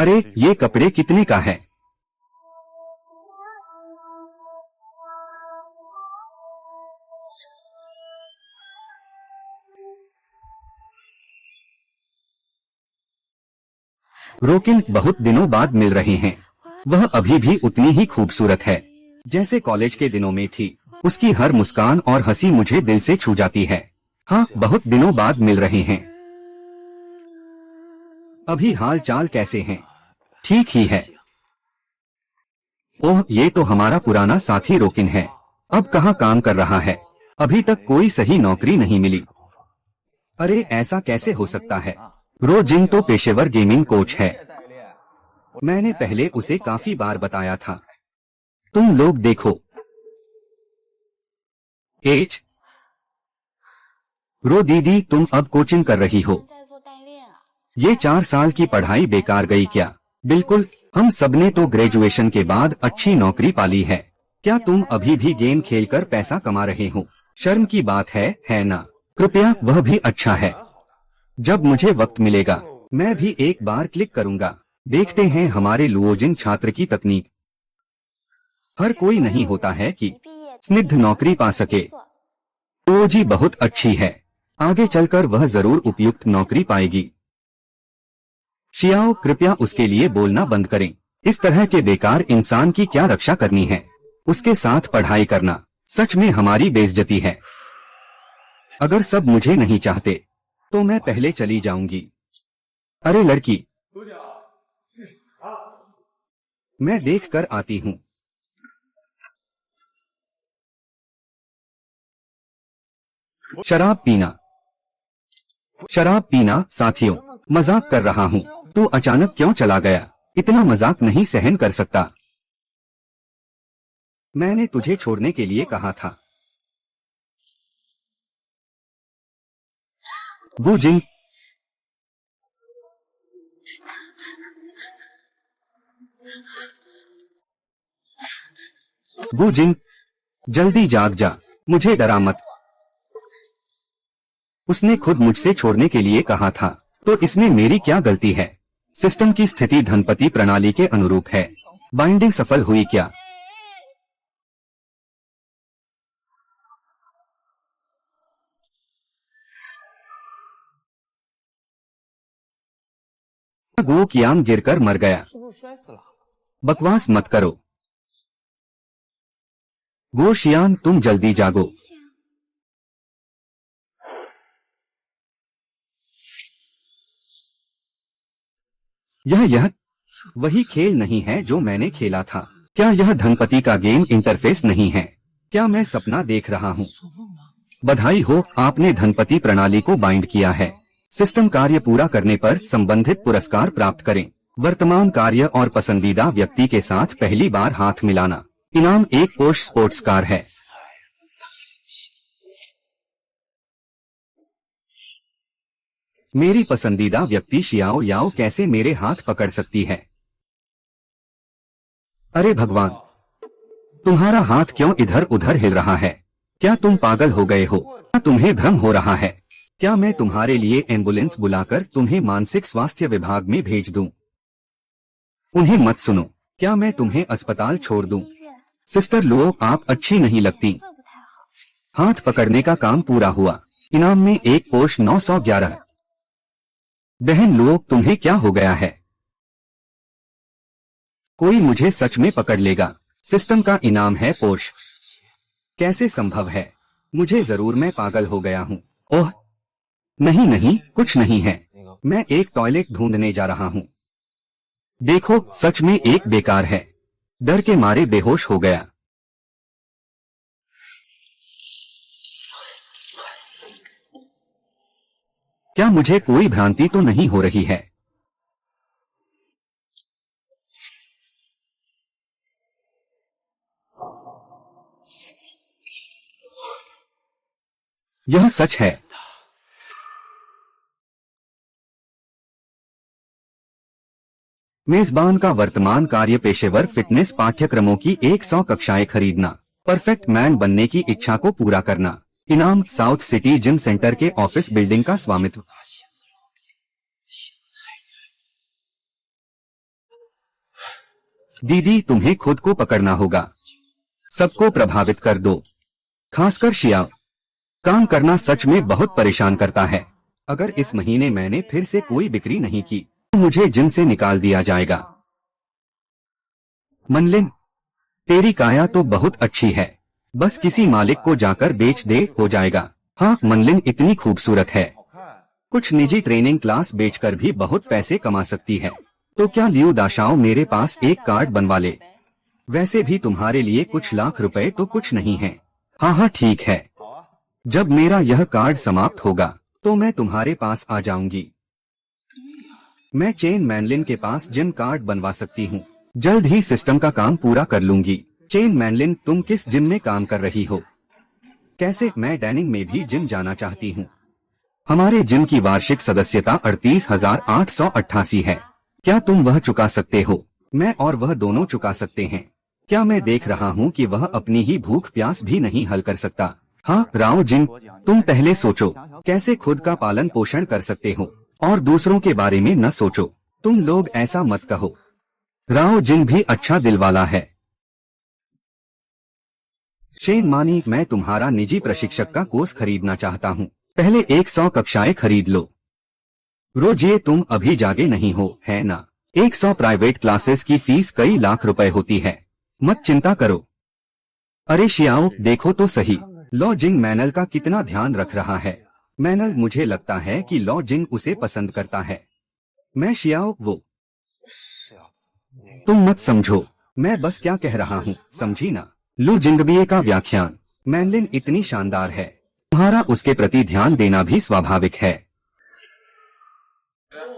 अरे ये कपड़े कितने का है? रोकिन बहुत दिनों बाद मिल रहे हैं। वह अभी भी उतनी ही खूबसूरत है जैसे कॉलेज के दिनों में थी। उसकी हर मुस्कान और हंसी मुझे दिल से छू जाती है। हाँ, बहुत दिनों बाद मिल रहे हैं। अभी हाल चाल कैसे हैं? ठीक ही है। ओह, ये तो हमारा पुराना साथी रोकिन है। अब कहाँ काम कर रहा है? अभी तक कोई सही नौकरी नहीं मिली। अरे ऐसा कैसे हो सकता है? रोजिन तो पेशेवर गेमिंग कोच है। मैंने पहले उसे काफी बार बताया था। तुम लोग देखो। एच रो दीदी, तुम अब कोचिंग कर रही हो। ये 4 साल की पढ़ाई बेकार गई क्या? बिल्कुल, हम सबने तो ग्रेजुएशन के बाद अच्छी नौकरी पाली है। क्या तुम अभी भी गेम खेलकर पैसा कमा रहे हो? शर्म की बात है ना? कृपया, वह भी अच्छा है। जब मुझे वक्त मिलेगा मैं भी एक बार क्लिक करूंगा। देखते हैं हमारे लुओजिन छात्र की तकनीक। हर कोई नहीं होता है कि स्निग्ध नौकरी पा सके। तो जी बहुत अच्छी है। आगे चलकर वह जरूर उपयुक्त नौकरी पाएगी। शियाओ, कृपया उसके लिए बोलना बंद करें। इस तरह के बेकार इंसान की क्या रक्षा करनी है? उसके साथ पढ़ाई करना सच में हमारी बेइज्जती है। अगर सब मुझे नहीं चाहते तो मैं पहले चली जाऊंगी। अरे लड़की, मैं देख कर आती हूँ। शराब पीना साथियों, मजाक कर रहा हूँ। तू अचानक क्यों चला गया? इतना मजाक नहीं सहन कर सकता। मैंने तुझे छोड़ने के लिए कहा था। वो जिन जल्दी जाग जा, मुझे डरा मत। उसने खुद मुझसे छोड़ने के लिए कहा था, तो इसमें मेरी क्या गलती है? सिस्टम की स्थिति धनपति प्रणाली के अनुरूप है। बाइंडिंग सफल हुई क्या? गो कियांग गिरकर मर गया। बकवास मत करो। गो शियान, तुम जल्दी जागो। यह वही खेल नहीं है जो मैंने खेला था। क्या यह धनपति का गेम इंटरफेस नहीं है? क्या मैं सपना देख रहा हूँ? बधाई हो, आपने धनपति प्रणाली को बाइंड किया है। सिस्टम कार्य पूरा करने पर संबंधित पुरस्कार प्राप्त करें। वर्तमान कार्य और पसंदीदा व्यक्ति के साथ पहली बार हाथ मिलाना। इनाम एक पोर्श स्पोर्ट्स कार है। मेरी पसंदीदा व्यक्ति शियाओ याओ कैसे मेरे हाथ पकड़ सकती है? अरे भगवान, तुम्हारा हाथ क्यों इधर उधर हिल रहा है? क्या तुम पागल हो गए हो? क्या तुम्हें भ्रम हो रहा है? क्या मैं तुम्हारे लिए एम्बुलेंस बुलाकर तुम्हें मानसिक स्वास्थ्य विभाग में भेज दूं? उन्हें मत सुनो। क्या मैं तुम्हें अस्पताल छोड़ दूं? सिस्टर लुओ, आप अच्छी नहीं लगती। हाथ पकड़ने का काम पूरा हुआ। इनाम में एक पोर्श 911। बहन लुओ, तुम्हें क्या हो गया है? कोई मुझे सच में पकड़ लेगा। सिस्टम का इनाम है पोर्श। कैसे संभव है? मुझे जरूर मैं पागल हो गया हूँ। ओह नहीं, कुछ नहीं है। मैं एक टॉयलेट ढूंढने जा रहा हूँ। देखो, सच में एक बेकार है। डर के मारे बेहोश हो गया। क्या मुझे कोई भ्रांति तो नहीं हो रही है? यह सच है। मेजबान का वर्तमान कार्य पेशेवर फिटनेस पाठ्यक्रमों की 100 कक्षाएं खरीदना, परफेक्ट मैन बनने की इच्छा को पूरा करना। इनाम साउथ सिटी जिम सेंटर के ऑफिस बिल्डिंग का स्वामित्व। दीदी तुम्हें खुद को पकड़ना होगा, सबको प्रभावित कर दो, खासकर शियाओ। काम करना सच में बहुत परेशान करता है। अगर इस महीने मैंने फिर से कोई बिक्री नहीं की तो मुझे जिम से निकाल दिया जाएगा। मनलिन, तेरी काया तो बहुत अच्छी है, बस किसी मालिक को जाकर बेच दे हो जाएगा। हाँ, मनलिन इतनी खूबसूरत है, कुछ निजी ट्रेनिंग क्लास बेचकर भी बहुत पैसे कमा सकती है। तो क्या लियू दाशाओ मेरे पास एक कार्ड बनवा ले? वैसे भी तुम्हारे लिए कुछ लाख रुपए तो कुछ नहीं है। हाँ हाँ ठीक है, जब मेरा यह कार्ड समाप्त होगा तो मैं तुम्हारे पास आ जाऊंगी। मैं चेन मैनलिन के पास जिम कार्ड बनवा सकती हूँ, जल्द ही सिस्टम का काम पूरा कर लूंगी। चेन मैनलिन, तुम किस जिम में काम कर रही हो? कैसे? मैं डैनिंग में भी जिम जाना चाहती हूँ। हमारे जिम की वार्षिक सदस्यता 38,888 है। क्या तुम वह चुका सकते हो? मैं और वह दोनों चुका सकते हैं। क्या मैं देख रहा हूँ कि वह अपनी ही भूख प्यास भी नहीं हल कर सकता? हाँ राओ जिन, तुम पहले सोचो कैसे खुद का पालन पोषण कर सकते हो और दूसरों के बारे में न सोचो। तुम लोग ऐसा मत कहो, राओ जिन भी अच्छा दिल वाला है। शेन मानी, मैं तुम्हारा निजी प्रशिक्षक का कोर्स खरीदना चाहता हूँ। पहले 100 कक्षाएं खरीद लो। रोज ये तुम अभी जागे नहीं हो, है ना? 100 प्राइवेट क्लासेस की फीस कई लाख रुपए होती है, मत चिंता करो। अरे शियाओ देखो तो सही, लॉ जिंग मैनल का कितना ध्यान रख रहा है। मैनल, मुझे लगता है कि लॉ जिंग उसे पसंद करता है। मैं शियाओ वो, तुम मत समझो, मैं बस क्या कह रहा हूँ, समझी ना? लू जिंगबिए का व्याख्यान, मैनलिन इतनी शानदार है, तुम्हारा उसके प्रति ध्यान देना भी स्वाभाविक है।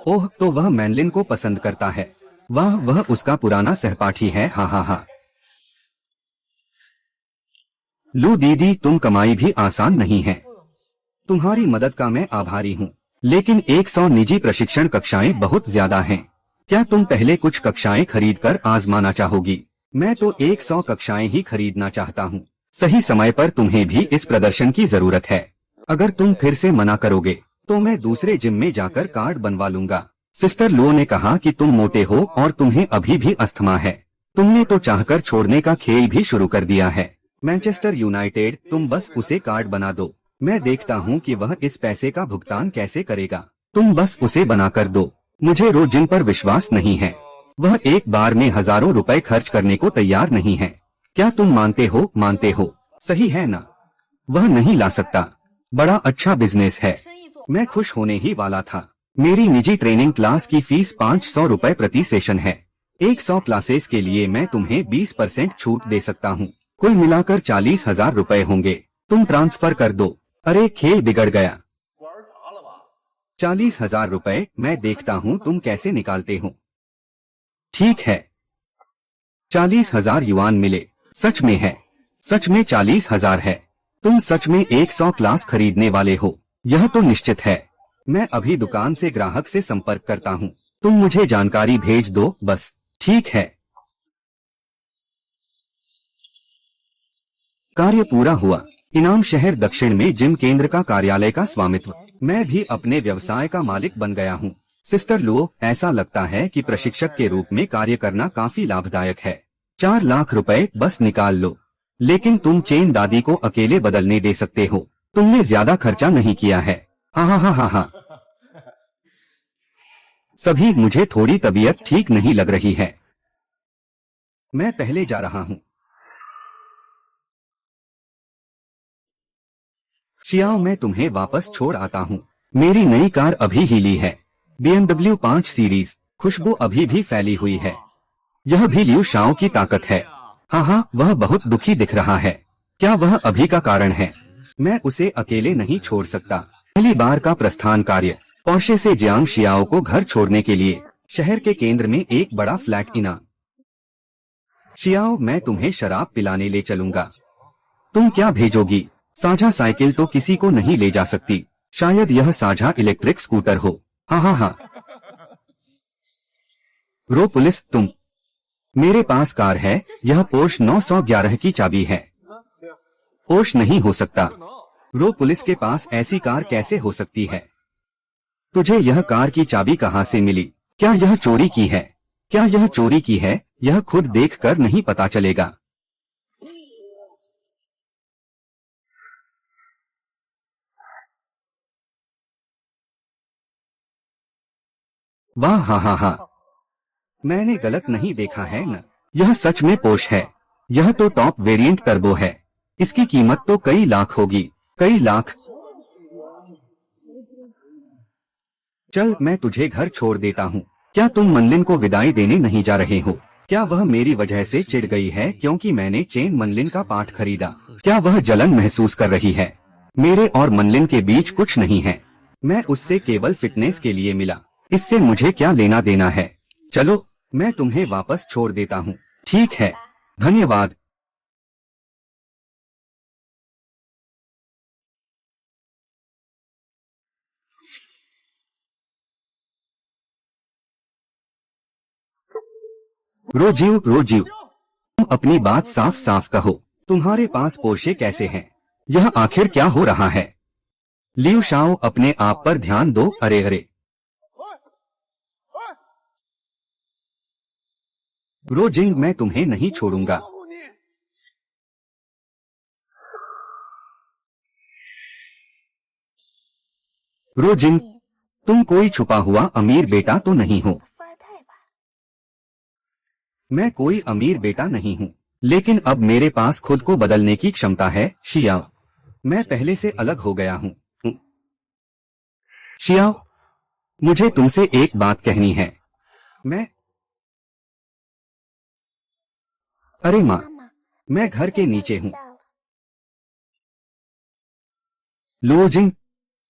ओह, तो वह मैनलिन को पसंद करता है। वाह, वह उसका पुराना सहपाठी है। हाँ हाँ हाँ। लू दीदी, तुम कमाई भी आसान नहीं है, तुम्हारी मदद का मैं आभारी हूँ, लेकिन 100 निजी प्रशिक्षण कक्षाएं बहुत ज्यादा हैं। क्या तुम पहले कुछ कक्षाएं खरीदकर आजमाना चाहोगी? मैं तो 100 कक्षाएं ही खरीदना चाहता हूँ। सही समय पर तुम्हें भी इस प्रदर्शन की जरूरत है। अगर तुम फिर से मना करोगे तो मैं दूसरे जिम में जाकर कार्ड बनवा लूंगा। सिस्टर लो ने कहा कि तुम मोटे हो और तुम्हें अभी भी अस्थमा है। तुमने तो चाहकर छोड़ने का खेल भी शुरू कर दिया है। मैनचेस्टर यूनाइटेड, तुम बस उसे कार्ड बना दो, मैं देखता हूँ कि वह इस पैसे का भुगतान कैसे करेगा। तुम बस उसे बना कर दो। मुझे रो जिन पर विश्वास नहीं है, वह एक बार में हजारों रुपए खर्च करने को तैयार नहीं है। क्या तुम मानते हो? मानते हो, सही है ना? वह नहीं ला सकता, बड़ा अच्छा बिजनेस है। मैं खुश होने ही वाला था। मेरी निजी ट्रेनिंग क्लास की फीस 500 रुपए प्रति सेशन है। 100 क्लासेस के लिए मैं तुम्हें 20% छूट दे सकता हूँ। कुल मिलाकर 40,000 रुपए होंगे। तुम ट्रांसफर कर दो। अरे खेल बिगड़ गया। 40,000 रुपए, मैं देखता हूँ तुम कैसे निकालते हो। ठीक है, 40,000 युआन मिले। सच में है, सच में 40,000 है। तुम सच में 100 क्लास खरीदने वाले हो? यह तो निश्चित है। मैं अभी दुकान से ग्राहक से संपर्क करता हूँ, तुम मुझे जानकारी भेज दो बस। ठीक है। कार्य पूरा हुआ। इनाम शहर दक्षिण में जिम केंद्र का कार्यालय का स्वामित्व। मैं भी अपने व्यवसाय का मालिक बन गया हूँ। सिस्टर लुओ, ऐसा लगता है कि प्रशिक्षक के रूप में कार्य करना काफी लाभदायक है। 4 लाख रुपए बस निकाल लो। लेकिन तुम चेन दादी को अकेले बदलने दे सकते हो, तुमने ज्यादा खर्चा नहीं किया है। हाँ हाँ हाँ हाँ हाँ। सभी, मुझे थोड़ी तबीयत ठीक नहीं लग रही है, मैं पहले जा रहा हूँ। शियाओ, मैं तुम्हें वापस छोड़ आता हूँ। मेरी नई कार अभी ही ली है, BMW 5 सीरीज। खुशबू अभी भी फैली हुई है। यह भी लियू शाओ की ताकत है। हाँ हाँ, वह बहुत दुखी दिख रहा है। क्या वह अभी का कारण है? मैं उसे अकेले नहीं छोड़ सकता। पहली बार का प्रस्थान कार्य। पोर्शे से जियांग शियाओ को घर छोड़ने के लिए शहर के केंद्र में एक बड़ा फ्लैट इनाम। शियाओ, मैं तुम्हें शराब पिलाने ले चलूंगा। तुम क्या भेजोगी? साझा साइकिल तो किसी को नहीं ले जा सकती, शायद यह साझा इलेक्ट्रिक स्कूटर हो। हाँ हाँ हाँ। रो पुलिस, तुम? मेरे पास कार है, यह पोर्श 911 की चाबी है। पोर्श नहीं हो सकता। रो पुलिस के पास ऐसी कार कैसे हो सकती है? तुझे यह कार की चाबी कहाँ से मिली? क्या यह चोरी की है? क्या यह चोरी की है? यह खुद देखकर नहीं पता चलेगा। वाह, हा हा हा, मैंने गलत नहीं देखा है न? यह सच में पोर्श है। यह तो टॉप वेरिएंट टर्बो है। इसकी कीमत तो कई लाख होगी, कई लाख। चल मैं तुझे घर छोड़ देता हूँ। क्या तुम मनलिन को विदाई देने नहीं जा रहे हो? क्या वह मेरी वजह से चिढ़ गई है क्योंकि मैंने चेन मनलिन का पार्ट खरीदा? क्या वह जलन महसूस कर रही है? मेरे और मनलिन के बीच कुछ नहीं है। मैं उससे केवल फिटनेस के लिए मिला। इससे मुझे क्या लेना देना है? चलो मैं तुम्हें वापस छोड़ देता हूँ। ठीक है, धन्यवाद। रोजीव, रोजीव, तुम अपनी बात साफ साफ कहो। तुम्हारे पास पोर्शे कैसे हैं? यह आखिर क्या हो रहा है? लियू शाओ, अपने आप पर ध्यान दो। अरे अरे, रोजिंग, मैं तुम्हें नहीं छोड़ूंगा। रोजिंग, तुम कोई छुपा हुआ अमीर बेटा तो नहीं हो? मैं कोई अमीर बेटा नहीं हूँ, लेकिन अब मेरे पास खुद को बदलने की क्षमता है। शियाओ, मैं पहले से अलग हो गया हूँ। शियाओ, मुझे तुमसे एक बात कहनी है। अरे माँ, मैं घर के नीचे हूँ। लोजिंग,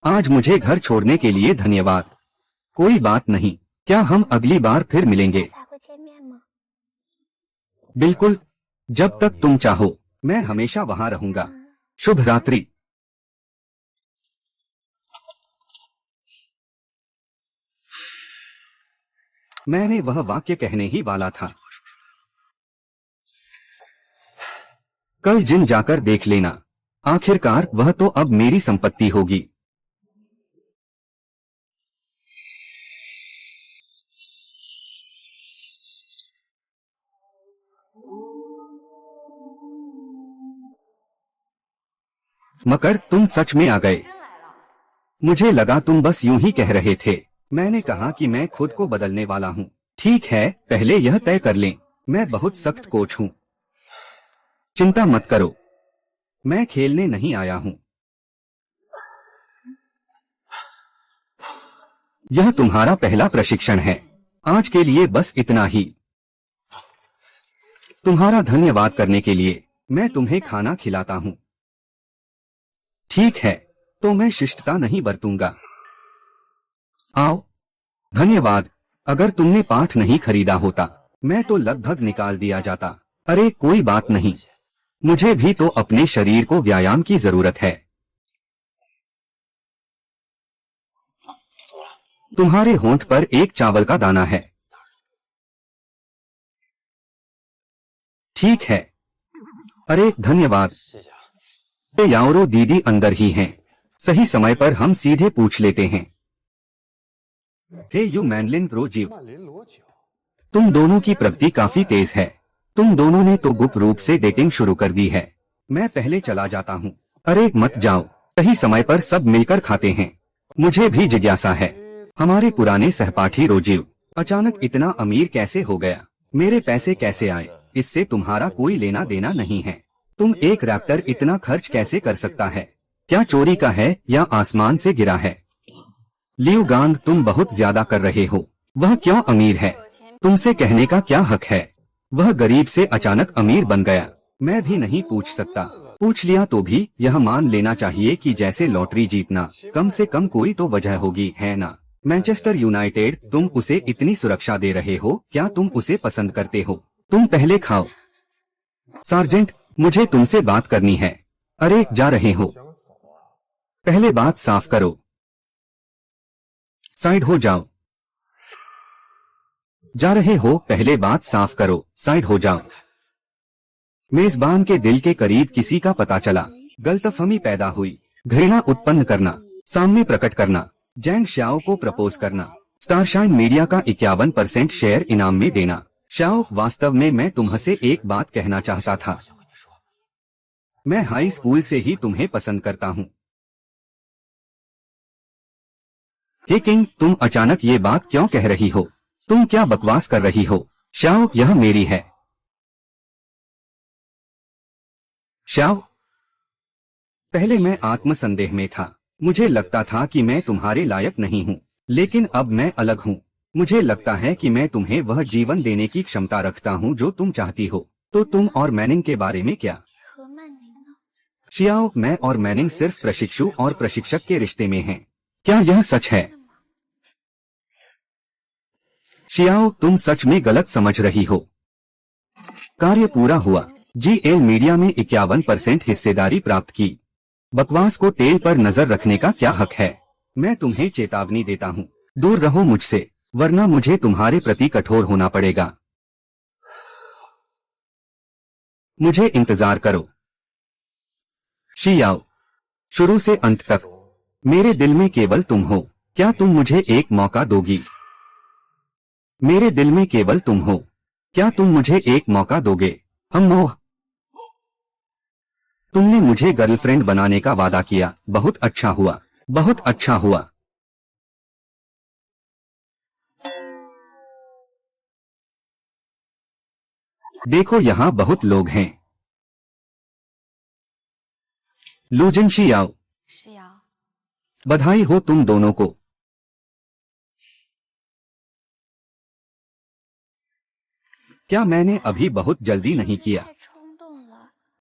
आज मुझे घर छोड़ने के लिए धन्यवाद। कोई बात नहीं, क्या हम अगली बार फिर मिलेंगे? बिल्कुल, जब तक तुम चाहो मैं हमेशा वहाँ रहूंगा। शुभ रात्रि। मैंने वह वाक्य कहने ही वाला था। कल जिम जाकर देख लेना। आखिरकार वह तो अब मेरी संपत्ति होगी। मकर, तुम सच में आ गए। मुझे लगा तुम बस यूं ही कह रहे थे। मैंने कहा कि मैं खुद को बदलने वाला हूँ। ठीक है, पहले यह तय कर लें। मैं बहुत सख्त कोच हूँ। चिंता मत करो, मैं खेलने नहीं आया हूँ। यह तुम्हारा पहला प्रशिक्षण है। आज के लिए बस इतना ही। तुम्हारा धन्यवाद करने के लिए मैं तुम्हें खाना खिलाता हूँ। ठीक है, तो मैं शिष्टता नहीं बरतूंगा। आओ। धन्यवाद। अगर तुमने पाठ नहीं खरीदा होता मैं तो लगभग निकाल दिया जाता। अरे कोई बात नहीं, मुझे भी तो अपने शरीर को व्यायाम की जरूरत है। तुम्हारे होंठ पर एक चावल का दाना है। ठीक है। अरे धन्यवाद। याओरो दीदी अंदर ही हैं। सही समय पर हम सीधे पूछ लेते हैं। हे यू मैनलिन रोजीव, तुम दोनों की प्रगति काफी तेज है। तुम दोनों ने तो गुप्त रूप से डेटिंग शुरू कर दी है। मैं पहले चला जाता हूँ। अरे मत जाओ, सही समय पर सब मिलकर खाते हैं। मुझे भी जिज्ञासा है, हमारे पुराने सहपाठी रोजीव अचानक इतना अमीर कैसे हो गया? मेरे पैसे कैसे आए, इससे तुम्हारा कोई लेना देना नहीं है। तुम एक रैप्टर इतना खर्च कैसे कर सकता है? क्या चोरी का है या आसमान से गिरा है? लियू गांग, तुम बहुत ज्यादा कर रहे हो। वह क्यों अमीर है? तुमसे कहने का क्या हक है? वह गरीब से अचानक अमीर बन गया। मैं भी नहीं पूछ सकता। पूछ लिया तो भी यह मान लेना चाहिए कि जैसे लॉटरी जीतना, कम से कम कोई तो वजह होगी, है ना? मैनचेस्टर यूनाइटेड, तुम उसे इतनी सुरक्षा दे रहे हो, क्या तुम उसे पसंद करते हो? तुम पहले खाओ। सार्जेंट, मुझे तुमसे बात करनी है। अरे जा रहे हो? पहले बात साफ करो। साइड हो जाओ। जा रहे हो? पहले बात साफ करो। साइड हो जाओ। मेजबान के दिल के करीब किसी का पता चला। गलतफहमी पैदा हुई। घृणा उत्पन्न करना, सामने प्रकट करना, जैंग श्याओ को प्रपोज करना, स्टारशाइन मीडिया का 51% शेयर इनाम में देना, शाओ, वास्तव में मैं तुम्हसे एक बात कहना चाहता था। मैं हाई स्कूल से ही तुम्हें पसंद करता हूँ। हे किंग, तुम अचानक ये बात क्यों कह रही हो? तुम क्या बकवास कर रही हो? शाओ, यह मेरी है। शाओ, पहले मैं आत्मसंदेह में था। मुझे लगता था कि मैं तुम्हारे लायक नहीं हूँ, लेकिन अब मैं अलग हूँ। मुझे लगता है कि मैं तुम्हें वह जीवन देने की क्षमता रखता हूँ जो तुम चाहती हो। तो तुम और मैनिंग के बारे में क्या? शियाओ, मैं और मैनिंग सिर्फ प्रशिक्षु और प्रशिक्षक के रिश्ते में हैं। क्या यह सच है? शियाओ, तुम सच में गलत समझ रही हो। कार्य पूरा हुआ। जीएल मीडिया में 51% हिस्सेदारी प्राप्त की। बकवास को तेल पर नजर रखने का क्या हक है? मैं तुम्हें चेतावनी देता हूँ, दूर रहो मुझसे, वरना मुझे तुम्हारे प्रति कठोर होना पड़ेगा। मुझे इंतजार करो। शियाओ, शुरू से अंत तक मेरे दिल में केवल तुम हो। क्या तुम मुझे एक मौका दोगी? मेरे दिल में केवल तुम हो। क्या तुम मुझे एक मौका दोगे? हम मोह। तुमने मुझे गर्लफ्रेंड बनाने का वादा किया। बहुत अच्छा हुआ, बहुत अच्छा हुआ। देखो, यहाँ बहुत लोग हैं। लूजन शियाओ, बधाई हो तुम दोनों को। क्या मैंने अभी बहुत जल्दी नहीं किया?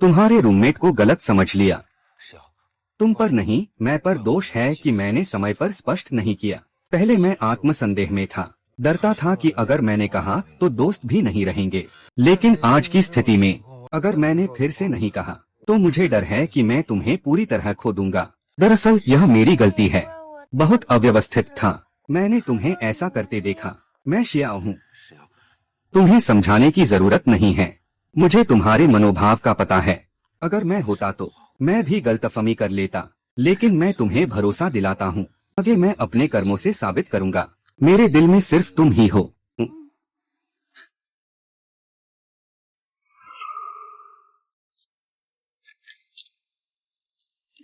तुम्हारे रूममेट को गलत समझ लिया। तुम पर नहीं, मैं पर दोष है कि मैंने समय पर स्पष्ट नहीं किया। पहले मैं आत्मसंदेह में था, डरता था कि अगर मैंने कहा तो दोस्त भी नहीं रहेंगे। लेकिन आज की स्थिति में अगर मैंने फिर से नहीं कहा तो मुझे डर है कि मैं तुम्हें पूरी तरह खो दूंगा। दरअसल यह मेरी गलती है। बहुत अव्यवस्थित था। मैंने तुम्हें ऐसा करते देखा। मैं शियाओ हूँ। तुम्हें समझाने की जरूरत नहीं है। मुझे तुम्हारे मनोभाव का पता है। अगर मैं होता तो मैं भी गलतफहमी कर लेता, लेकिन मैं तुम्हें भरोसा दिलाता हूँ, आगे मैं अपने कर्मों से साबित करूंगा। मेरे दिल में सिर्फ तुम ही हो।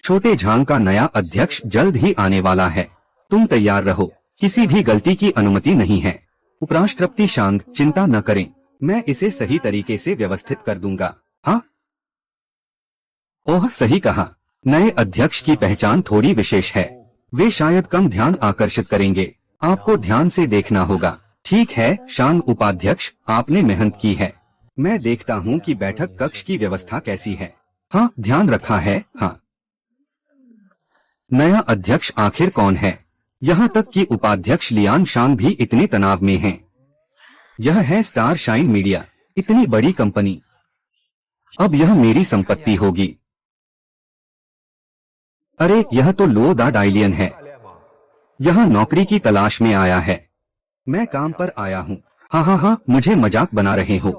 छोटे झांग का नया अध्यक्ष जल्द ही आने वाला है। तुम तैयार रहो, किसी भी गलती की अनुमति नहीं है। उपराष्ट्रपति शांग, चिंता न करें, मैं इसे सही तरीके से व्यवस्थित कर दूंगा। हाँ, ओह सही कहा। नए अध्यक्ष की पहचान थोड़ी विशेष है। वे शायद कम ध्यान आकर्षित करेंगे। आपको ध्यान से देखना होगा। ठीक है शांग उपाध्यक्ष, आपने मेहनत की है। मैं देखता हूँ कि बैठक कक्ष की व्यवस्था कैसी है। हाँ, ध्यान रखा है। हाँ, नया अध्यक्ष आखिर कौन है? यहाँ तक कि उपाध्यक्ष लियान शांग भी इतने तनाव में हैं। यह है स्टार शाइन मीडिया, इतनी बड़ी कंपनी। अब यह मेरी संपत्ति होगी। अरे यह तो लो द डायलियन है। यह नौकरी की तलाश में आया है। मैं काम पर आया हूँ। हाँ हाँ हाँ, मुझे मजाक बना रहे हो।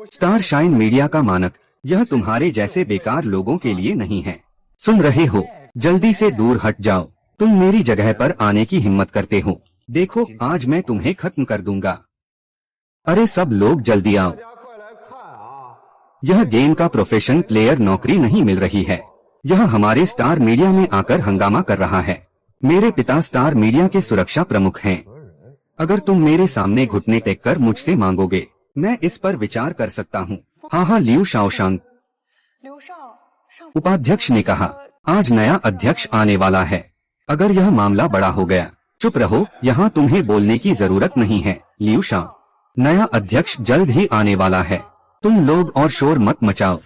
स्टार शाइन मीडिया का मानक यह तुम्हारे जैसे बेकार लोगों के लिए नहीं है। सुन रहे हो? जल्दी से दूर हट जाओ। तुम मेरी जगह पर आने की हिम्मत करते हो। देखो, आज मैं तुम्हें खत्म कर दूंगा। अरे सब लोग जल्दी आओ। यह गेम का प्रोफेशनल प्लेयर नौकरी नहीं मिल रही है। यह हमारे स्टार मीडिया में आकर हंगामा कर रहा है। मेरे पिता स्टार मीडिया के सुरक्षा प्रमुख हैं। अगर तुम मेरे सामने घुटने टेक कर मुझसे मांगोगे, मैं इस पर विचार कर सकता हूँ। हाँ हाँ लियू शाओशांग, उपाध्यक्ष ने कहा, आज नया अध्यक्ष आने वाला है। अगर यह मामला बड़ा हो गया, चुप रहो, यहाँ तुम्हें बोलने की जरूरत नहीं है। लियू शाओ, नया अध्यक्ष जल्द ही आने वाला है। तुम लोग और शोर मत मचाओ।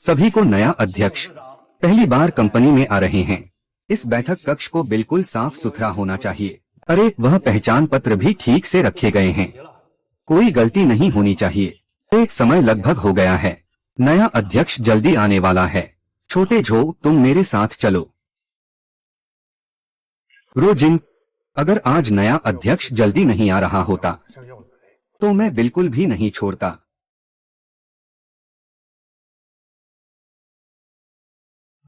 सभी को नया अध्यक्ष पहली बार कंपनी में आ रहे हैं। इस बैठक कक्ष को बिल्कुल साफ सुथरा होना चाहिए। अरे वह पहचान पत्र भी ठीक से रखे गए हैं। कोई गलती नहीं होनी चाहिए। एक समय लगभग हो गया है। नया अध्यक्ष जल्दी आने वाला है। छोटे झो, तुम मेरे साथ चलो। रोजिन, अगर आज नया अध्यक्ष जल्दी नहीं आ रहा होता तो मैं बिल्कुल भी नहीं छोड़ता।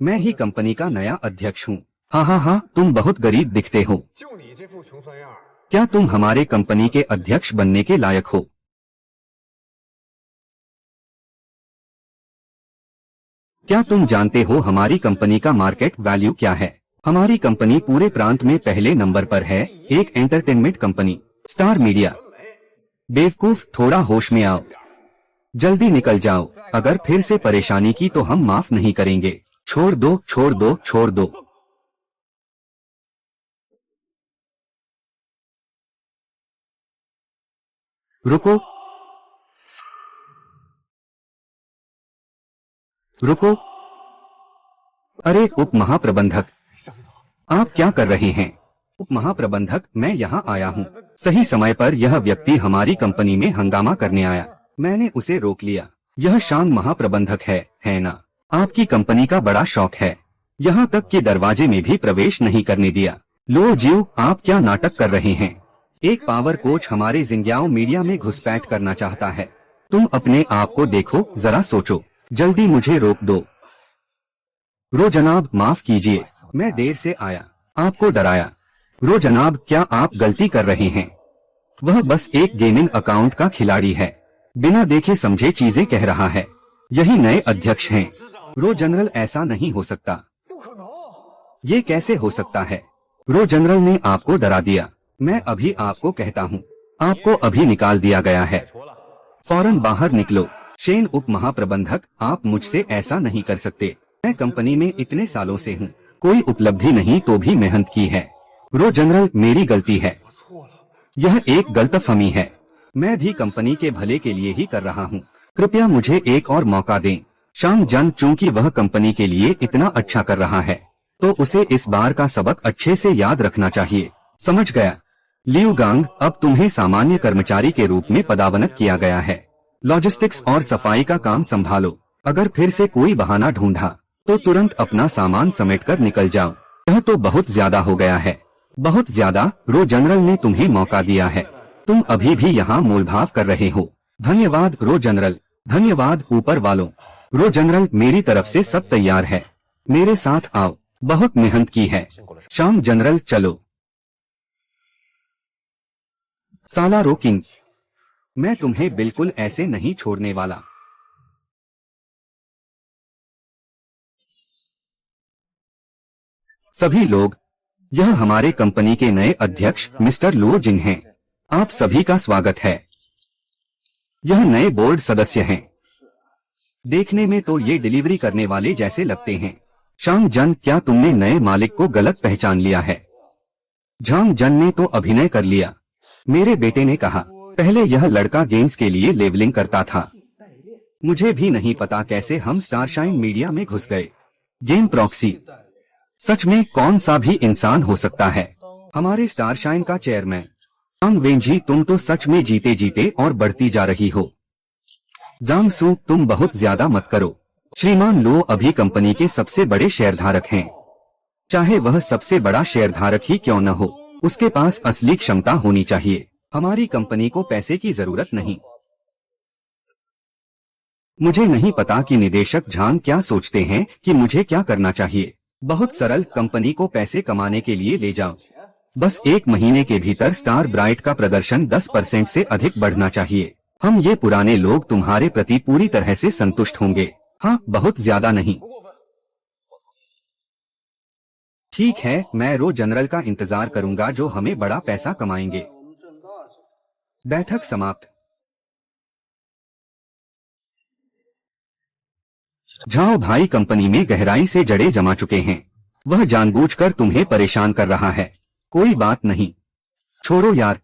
मैं ही कंपनी का नया अध्यक्ष हूँ। हाँ हाँ हाँ, तुम बहुत गरीब दिखते हो। क्या तुम हमारे कंपनी के अध्यक्ष बनने के लायक हो? क्या तुम जानते हो हमारी कंपनी का मार्केट वैल्यू क्या है? हमारी कंपनी पूरे प्रांत में पहले नंबर पर है, एक एंटरटेनमेंट कंपनी, स्टार मीडिया। बेवकूफ, थोड़ा होश में आओ। जल्दी निकल जाओ, अगर फिर से परेशानी की तो हम माफ नहीं करेंगे। छोड़ दो, छोड़ दो, छोड़ दो। रुको, रुको। अरे उप महाप्रबंधक, आप क्या कर रहे हैं? उप महाप्रबंधक, मैं यहाँ आया हूँ। सही समय पर यह व्यक्ति हमारी कंपनी में हंगामा करने आया, मैंने उसे रोक लिया। यह शांग महाप्रबंधक है ना? आपकी कंपनी का बड़ा शौक है, यहाँ तक कि दरवाजे में भी प्रवेश नहीं करने दिया। लो जीव, आप क्या नाटक कर रहे हैं? एक पावर कोच हमारे जिंग्याओ मीडिया में घुसपैठ करना चाहता है। तुम अपने आप को देखो, जरा सोचो। जल्दी मुझे रोक दो। रो जनाब, माफ कीजिए, मैं देर से आया, आपको डराया। रो जनाब, क्या आप गलती कर रहे हैं? वह बस एक गेमिंग अकाउंट का खिलाड़ी है, बिना देखे समझे चीजें कह रहा है। यही नए अध्यक्ष हैं। रो जनरल, ऐसा नहीं हो सकता। ये कैसे हो सकता है? रो जनरल ने आपको डरा दिया। मैं अभी आपको कहता हूँ, आपको अभी निकाल दिया गया है। फौरन बाहर निकलो। शेन उप महाप्रबंधक, आप मुझसे ऐसा नहीं कर सकते। मैं कंपनी में इतने सालों से हूँ, कोई उपलब्धि नहीं तो भी मेहनत की है। रो जनरल, मेरी गलती है, यह एक गलतफहमी है। मैं भी कंपनी के भले के लिए ही कर रहा हूँ, कृपया मुझे एक और मौका दें। शांग जन, चूंकि वह कंपनी के लिए इतना अच्छा कर रहा है तो उसे इस बार का सबक अच्छे से याद रखना चाहिए। समझ गया? लियू गांग, अब तुम्हें सामान्य कर्मचारी के रूप में पदावनत किया गया है। लॉजिस्टिक्स और सफाई का काम संभालो। अगर फिर से कोई बहाना ढूंढा तो तुरंत अपना सामान समेटकर निकल जाओ। यह तो बहुत ज्यादा हो गया है, बहुत ज्यादा। रो जनरल ने तुम्हें मौका दिया है, तुम अभी भी यहाँ मोलभाव कर रहे हो। धन्यवाद रो जनरल, धन्यवाद ऊपर वालों। रो जनरल, मेरी तरफ से सब तैयार है, मेरे साथ आओ, बहुत मेहनत की है। शांग जनरल, चलो। साला रो किंग, मैं तुम्हें बिल्कुल ऐसे नहीं छोड़ने वाला। सभी लोग, यह हमारे कंपनी के नए अध्यक्ष मिस्टर लुओ जिन हैं। आप सभी का स्वागत है। यह नए बोर्ड सदस्य हैं। देखने में तो ये डिलीवरी करने वाले जैसे लगते हैं। शांग जन, क्या तुमने नए मालिक को गलत पहचान लिया है? झांग जन ने तो अभिनय कर लिया। मेरे बेटे ने कहा, पहले यह लड़का गेम्स के लिए लेवलिंग करता था। मुझे भी नहीं पता कैसे हम स्टारशाइन मीडिया में घुस गए। गेम प्रॉक्सी, सच में कौन सा भी इंसान हो सकता है। हमारे स्टारशाइन का चेयरमैन। जांग वेंजी, तुम तो सच में जीते जीते और बढ़ती जा रही हो। जांग सू, तुम बहुत ज्यादा मत करो। श्रीमान लो अभी कंपनी के सबसे बड़े शेयरधारक हैं। चाहे वह सबसे बड़ा शेयरधारक ही क्यों न हो, उसके पास असली क्षमता होनी चाहिए। हमारी कंपनी को पैसे की जरूरत नहीं। मुझे नहीं पता कि निदेशक झांग क्या सोचते हैं कि मुझे क्या करना चाहिए। बहुत सरल, कंपनी को पैसे कमाने के लिए ले जाओ। बस 1 महीने के भीतर स्टार ब्राइट का प्रदर्शन 10% से अधिक बढ़ना चाहिए। हम ये पुराने लोग तुम्हारे प्रति पूरी तरह से संतुष्ट होंगे। हाँ, बहुत ज्यादा नहीं। ठीक है, मैं रो जनरल का इंतजार करूंगा जो हमें बड़ा पैसा कमाएंगे। बैठक समाप्त। झाओ भाई कंपनी में गहराई से जड़े जमा चुके हैं। वह जानबूझकर तुम्हें परेशान कर रहा है। कोई बात नहीं, छोड़ो यार।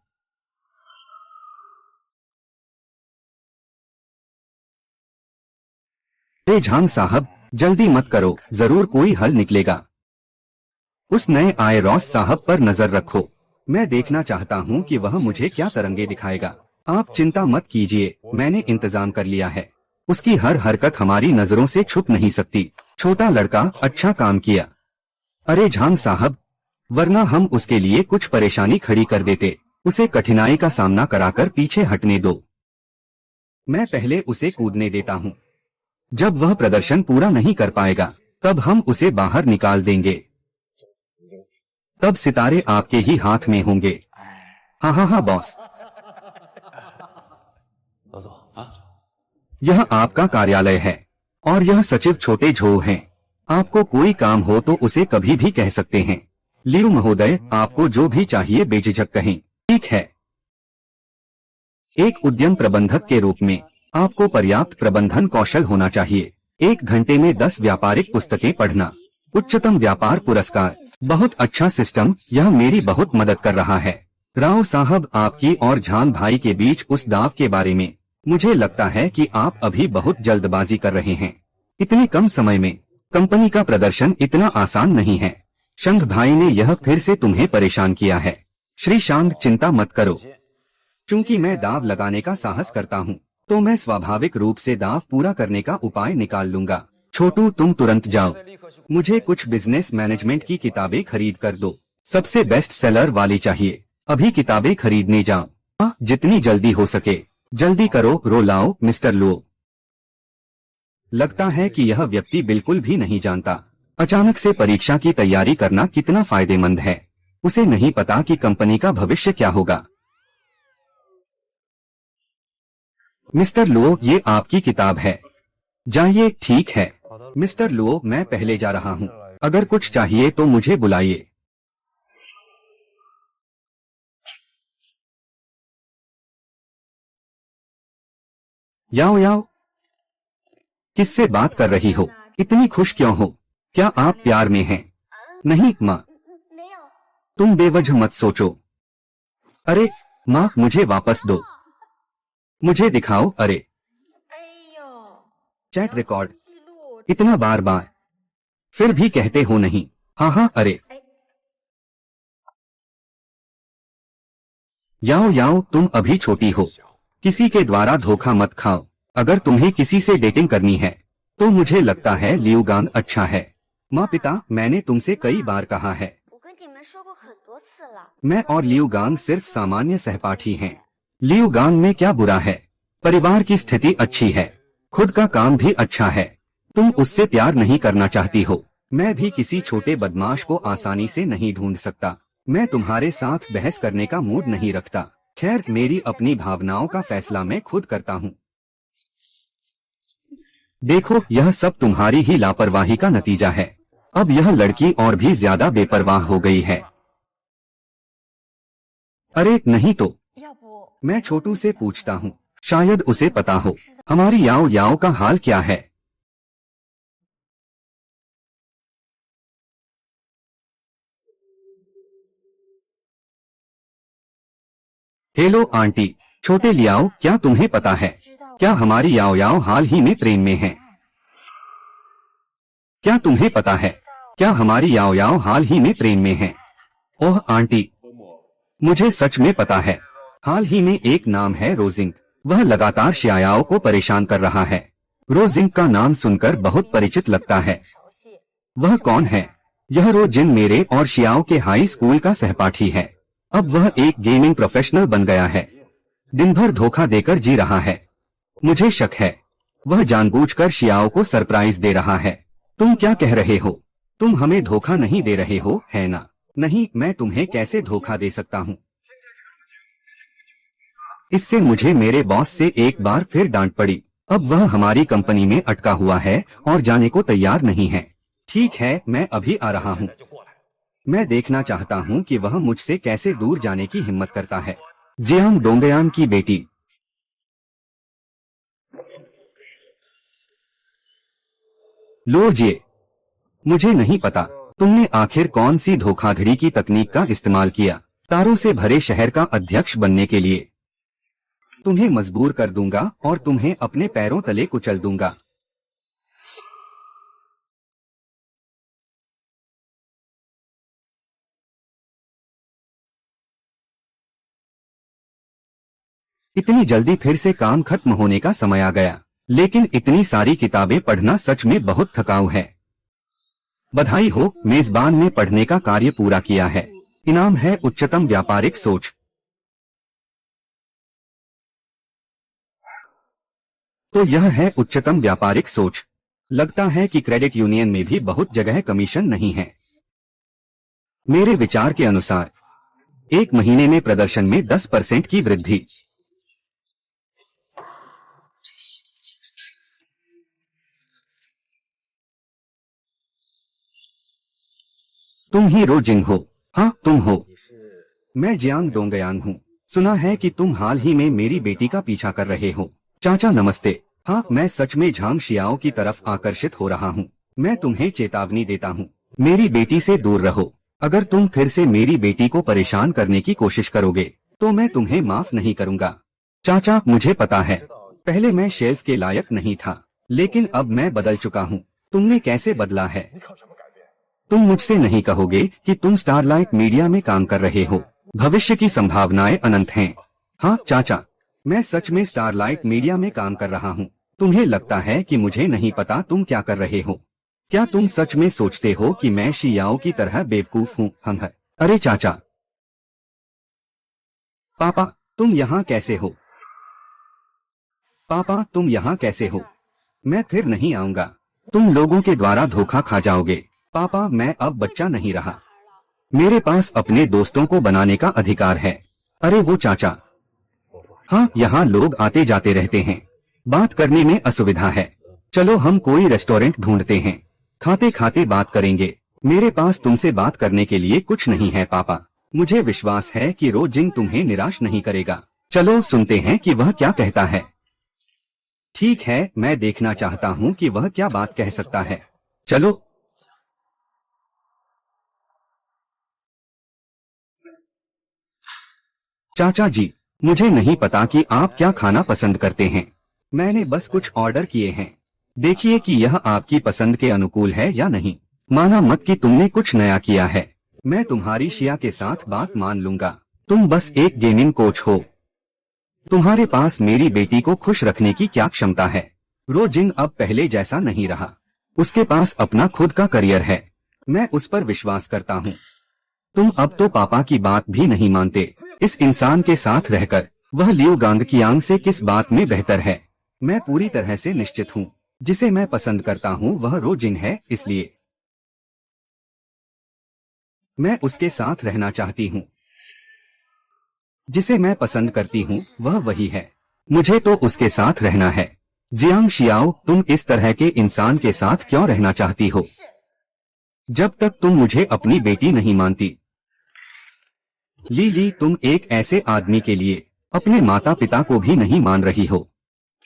अरे झांग साहब, जल्दी मत करो, जरूर कोई हल निकलेगा। उस नए आए रॉस साहब पर नजर रखो। मैं देखना चाहता हूँ कि वह मुझे क्या तरंगे दिखाएगा। आप चिंता मत कीजिए, मैंने इंतजाम कर लिया है। उसकी हर हरकत हमारी नजरों से छुप नहीं सकती। छोटा लड़का, अच्छा काम किया। अरे झांग साहब, वरना हम उसके लिए कुछ परेशानी खड़ी कर देते। उसे कठिनाई का सामना कराकर पीछे हटने दो। मैं पहले उसे कूदने देता हूँ। जब वह प्रदर्शन पूरा नहीं कर पाएगा तब हम उसे बाहर निकाल देंगे। तब सितारे आपके ही हाथ में होंगे। हाँ हाँ हाँ बॉस। यह आपका कार्यालय है और यह सचिव छोटे झो हैं। आपको कोई काम हो तो उसे कभी भी कह सकते हैं। लियू महोदय, आपको जो भी चाहिए बेझिझक कहें। ठीक है। एक उद्यम प्रबंधक के रूप में आपको पर्याप्त प्रबंधन कौशल होना चाहिए। 1 घंटे में 10 व्यापारिक पुस्तकें पढ़ना, उच्चतम व्यापार पुरस्कार, बहुत अच्छा सिस्टम, यह मेरी बहुत मदद कर रहा है। राव साहब, आपकी और झान भाई के बीच उस दाव के बारे में मुझे लगता है कि आप अभी बहुत जल्दबाजी कर रहे हैं। इतने कम समय में कंपनी का प्रदर्शन इतना आसान नहीं है। शंख भाई ने यह फिर से तुम्हें परेशान किया है। श्री शांग, चिंता मत करो। चूंकि मैं दाव लगाने का साहस करता हूँ, तो मैं स्वाभाविक रूप से दाव पूरा करने का उपाय निकाल लूंगा। छोटू, तुम तुरंत जाओ। मुझे कुछ बिजनेस मैनेजमेंट की किताबें खरीद कर दो। सबसे बेस्ट सेलर वाली चाहिए। अभी किताबें खरीदने जाओ। हाँ, जितनी जल्दी हो सके। जल्दी करो। रो लाओ मिस्टर लो। लगता है कि यह व्यक्ति बिल्कुल भी नहीं जानता अचानक से परीक्षा की तैयारी करना कितना फायदेमंद है। उसे नहीं पता कि कंपनी का भविष्य क्या होगा। मिस्टर लो, ये आपकी किताब है। जाइए। ठीक है मिस्टर लो, मैं पहले जा रहा हूँ। अगर कुछ चाहिए तो मुझे बुलाइए। याओ याओ, किससे बात कर रही हो? इतनी खुश क्यों हो? क्या आप प्यार में हैं? नहीं माँ, तुम बेवजह मत सोचो। अरे माँ, मुझे वापस दो। मुझे दिखाओ। अरे चैट रिकॉर्ड, इतना बार बार, फिर भी कहते हो नहीं। हाँ हाँ। अरे याओ याओ, तुम अभी छोटी हो, किसी के द्वारा धोखा मत खाओ। अगर तुम्हें किसी से डेटिंग करनी है तो मुझे लगता है लियूगांग अच्छा है। माँ पिता, मैंने तुमसे कई बार कहा है, मैं और लियूगांग सिर्फ सामान्य सहपाठी हैं। लियूगांग में क्या बुरा है? परिवार की स्थिति अच्छी है, खुद का काम भी अच्छा है। तुम उससे प्यार नहीं करना चाहती हो। मैं भी किसी छोटे बदमाश को आसानी से नहीं ढूंढ सकता। मैं तुम्हारे साथ बहस करने का मूड नहीं रखता। खैर, मेरी अपनी भावनाओं का फैसला मैं खुद करता हूँ। देखो, यह सब तुम्हारी ही लापरवाही का नतीजा है। अब यह लड़की और भी ज्यादा बेपरवाह हो गई है। अरे नहीं तो मैं छोटू से पूछता हूँ, शायद उसे पता हो। हमारी याओ याओ का हाल क्या है? Hello aunty. छोटे लियाओ, क्या तुम्हें पता है क्या हमारी याओ याओ हाल ही में प्रेम में है? क्या तुम्हें पता है क्या हमारी याओ याओ हाल ही में प्रेम में है? ओह आंटी, मुझे सच में पता है। हाल ही में एक नाम है रोजिंग। वह लगातार शियाओ को परेशान कर रहा है। रोजिंग का नाम सुनकर बहुत परिचित लगता है। वह कौन है? यह रोजिन मेरे और शियाओ के हाई स्कूल का सहपाठी है। अब वह एक गेमिंग प्रोफेशनल बन गया है। दिन भर धोखा देकर जी रहा है। मुझे शक है वह जानबूझकर शियाओ को सरप्राइज दे रहा है। तुम क्या कह रहे हो? तुम हमें धोखा नहीं दे रहे हो, है ना? नहीं, मैं तुम्हें कैसे धोखा दे सकता हूँ? इससे मुझे मेरे बॉस से एक बार फिर डांट पड़ी। अब वह हमारी कंपनी में अटका हुआ है और जाने को तैयार नहीं है। ठीक है, मैं अभी आ रहा हूँ। मैं देखना चाहता हूँ कि वह मुझसे कैसे दूर जाने की हिम्मत करता है। जियांग डोंगयान की बेटी। लो जे, मुझे नहीं पता तुमने आखिर कौन सी धोखाधड़ी की तकनीक का इस्तेमाल किया तारों से भरे शहर का अध्यक्ष बनने के लिए। तुम्हें मजबूर कर दूंगा और तुम्हें अपने पैरों तले कुचल दूंगा। इतनी जल्दी फिर से काम खत्म होने का समय आ गया, लेकिन इतनी सारी किताबें पढ़ना सच में बहुत थकाऊ है। बधाई हो, मेजबान ने पढ़ने का कार्य पूरा किया है। इनाम है उच्चतम व्यापारिक सोच। तो यह है उच्चतम व्यापारिक सोच। लगता है कि क्रेडिट यूनियन में भी बहुत जगह कमीशन नहीं है। मेरे विचार के अनुसार 1 महीने में प्रदर्शन में 10% की वृद्धि। तुम ही रो जिंग हो? हाँ तुम हो। मैं जियांग डोंगयांग हूँ। सुना है कि तुम हाल ही में मेरी बेटी का पीछा कर रहे हो। चाचा नमस्ते। हाँ मैं सच में झांग शियाओ की तरफ आकर्षित हो रहा हूँ। मैं तुम्हें चेतावनी देता हूँ, मेरी बेटी से दूर रहो। अगर तुम फिर से मेरी बेटी को परेशान करने की कोशिश करोगे तो मैं तुम्हें माफ नहीं करूँगा। चाचा मुझे पता है, पहले मैं शेल्फ के लायक नहीं था, लेकिन अब मैं बदल चुका हूँ। तुमने कैसे बदला है? तुम मुझसे नहीं कहोगे कि तुम स्टारलाइट मीडिया में काम कर रहे हो? भविष्य की संभावनाएं अनंत हैं। हाँ चाचा, मैं सच में स्टारलाइट मीडिया में काम कर रहा हूँ। तुम्हें लगता है कि मुझे नहीं पता तुम क्या कर रहे हो? क्या तुम सच में सोचते हो कि मैं शियाओ की तरह बेवकूफ हूँ? हम है। अरे चाचा। पापा तुम यहाँ कैसे हो? पापा तुम यहाँ कैसे हो? मैं फिर नहीं आऊँगा। तुम लोगों के द्वारा धोखा खा जाओगे। पापा मैं अब बच्चा नहीं रहा, मेरे पास अपने दोस्तों को बनाने का अधिकार है। अरे वो चाचा। हाँ यहाँ लोग आते जाते रहते हैं, बात करने में असुविधा है। चलो हम कोई रेस्टोरेंट ढूंढते हैं, खाते खाते बात करेंगे। मेरे पास तुमसे बात करने के लिए कुछ नहीं है पापा। मुझे विश्वास है कि रो जिंग तुम्हें निराश नहीं करेगा। चलो सुनते हैं कि वह क्या कहता है। ठीक है, मैं देखना चाहता हूँ कि वह क्या बात कह सकता है। चलो। चाचा जी, मुझे नहीं पता कि आप क्या खाना पसंद करते हैं। मैंने बस कुछ ऑर्डर किए हैं। देखिए कि यह आपकी पसंद के अनुकूल है या नहीं। माना मत कि तुमने कुछ नया किया है, मैं तुम्हारी शिया के साथ बात मान लूंगा। तुम बस एक गेमिंग कोच हो। तुम्हारे पास मेरी बेटी को खुश रखने की क्या क्षमता है? रो जिंग अब पहले जैसा नहीं रहा, उसके पास अपना खुद का करियर है। मैं उस पर विश्वास करता हूँ। तुम अब तो पापा की बात भी नहीं मानते। इस इंसान के साथ रहकर वह लियो गांगकियांग से किस बात में बेहतर है? मैं पूरी तरह से निश्चित हूँ, जिसे मैं पसंद करता हूँ वह रो जिंग है, इसलिए मैं उसके साथ रहना चाहती हूँ। जिसे मैं पसंद करती हूँ वह वही है, मुझे तो उसके साथ रहना है। जियांग शियाओ तुम इस तरह के इंसान के साथ क्यों रहना चाहती हो? जब तक तुम मुझे अपनी बेटी नहीं मानती। ली तुम एक ऐसे आदमी के लिए अपने माता पिता को भी नहीं मान रही हो।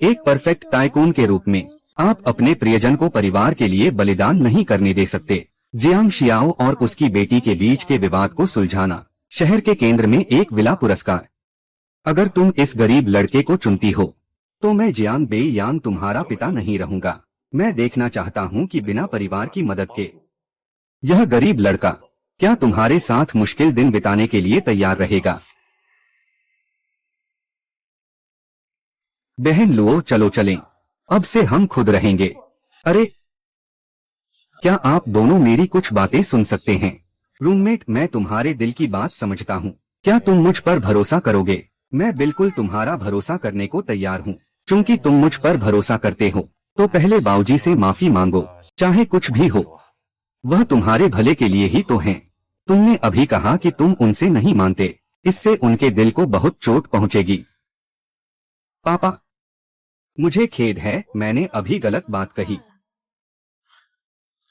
एक परफेक्ट टाइकून के रूप में आप अपने प्रियजन को परिवार के लिए बलिदान नहीं करने दे सकते। जियांग शियाओ और उसकी बेटी के बीच के विवाद को सुलझाना, शहर के केंद्र में एक विला पुरस्कार। अगर तुम इस गरीब लड़के को चुनती हो तो मैं जियांग बेई यांग तुम्हारा पिता नहीं रहूंगा। मैं देखना चाहता हूँ कि बिना परिवार की मदद के यह गरीब लड़का क्या तुम्हारे साथ मुश्किल दिन बिताने के लिए तैयार रहेगा? बहन लुओ चलो चलें, अब से हम खुद रहेंगे। अरे क्या आप दोनों मेरी कुछ बातें सुन सकते हैं? रूममेट मैं तुम्हारे दिल की बात समझता हूँ, क्या तुम मुझ पर भरोसा करोगे? मैं बिल्कुल तुम्हारा भरोसा करने को तैयार हूँ। चूंकि तुम मुझ पर भरोसा करते हो तो पहले बाऊजी से माफी मांगो, चाहे कुछ भी हो। वह तुम्हारे भले के लिए ही तो हैं। तुमने अभी कहा कि तुम उनसे नहीं मानते, इससे उनके दिल को बहुत चोट पहुंचेगी। पापा मुझे खेद है, मैंने अभी गलत बात कही।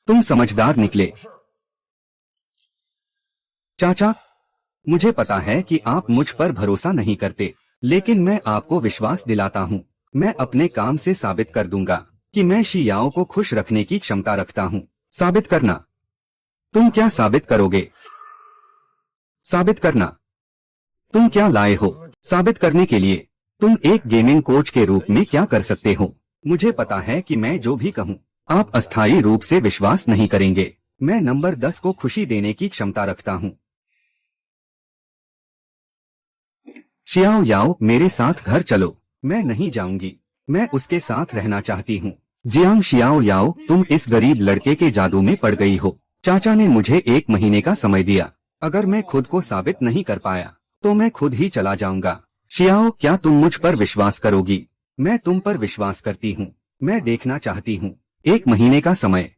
तुम समझदार निकले। चाचा मुझे पता है कि आप मुझ पर भरोसा नहीं करते, लेकिन मैं आपको विश्वास दिलाता हूँ, मैं अपने काम से साबित कर दूंगा कि मैं शियाओ को खुश रखने की क्षमता रखता हूँ। साबित करना? तुम क्या साबित करोगे? साबित करना? तुम क्या लाए हो? साबित करने के लिए तुम एक गेमिंग कोच के रूप में क्या कर सकते हो? मुझे पता है कि मैं जो भी कहूँ आप अस्थायी रूप से विश्वास नहीं करेंगे। मैं नंबर 10 को खुशी देने की क्षमता रखता हूँ। शियाओ याओ मेरे साथ घर चलो। मैं नहीं जाऊंगी, मैं उसके साथ रहना चाहती हूँ। जियांग शियाओ याओ तुम इस गरीब लड़के के जादू में पड़ गई हो। चाचा ने मुझे 1 महीने का समय दिया, अगर मैं खुद को साबित नहीं कर पाया तो मैं खुद ही चला जाऊंगा। शियाओ क्या तुम मुझ पर विश्वास करोगी? मैं तुम पर विश्वास करती हूँ। मैं देखना चाहती हूँ 1 महीने का समय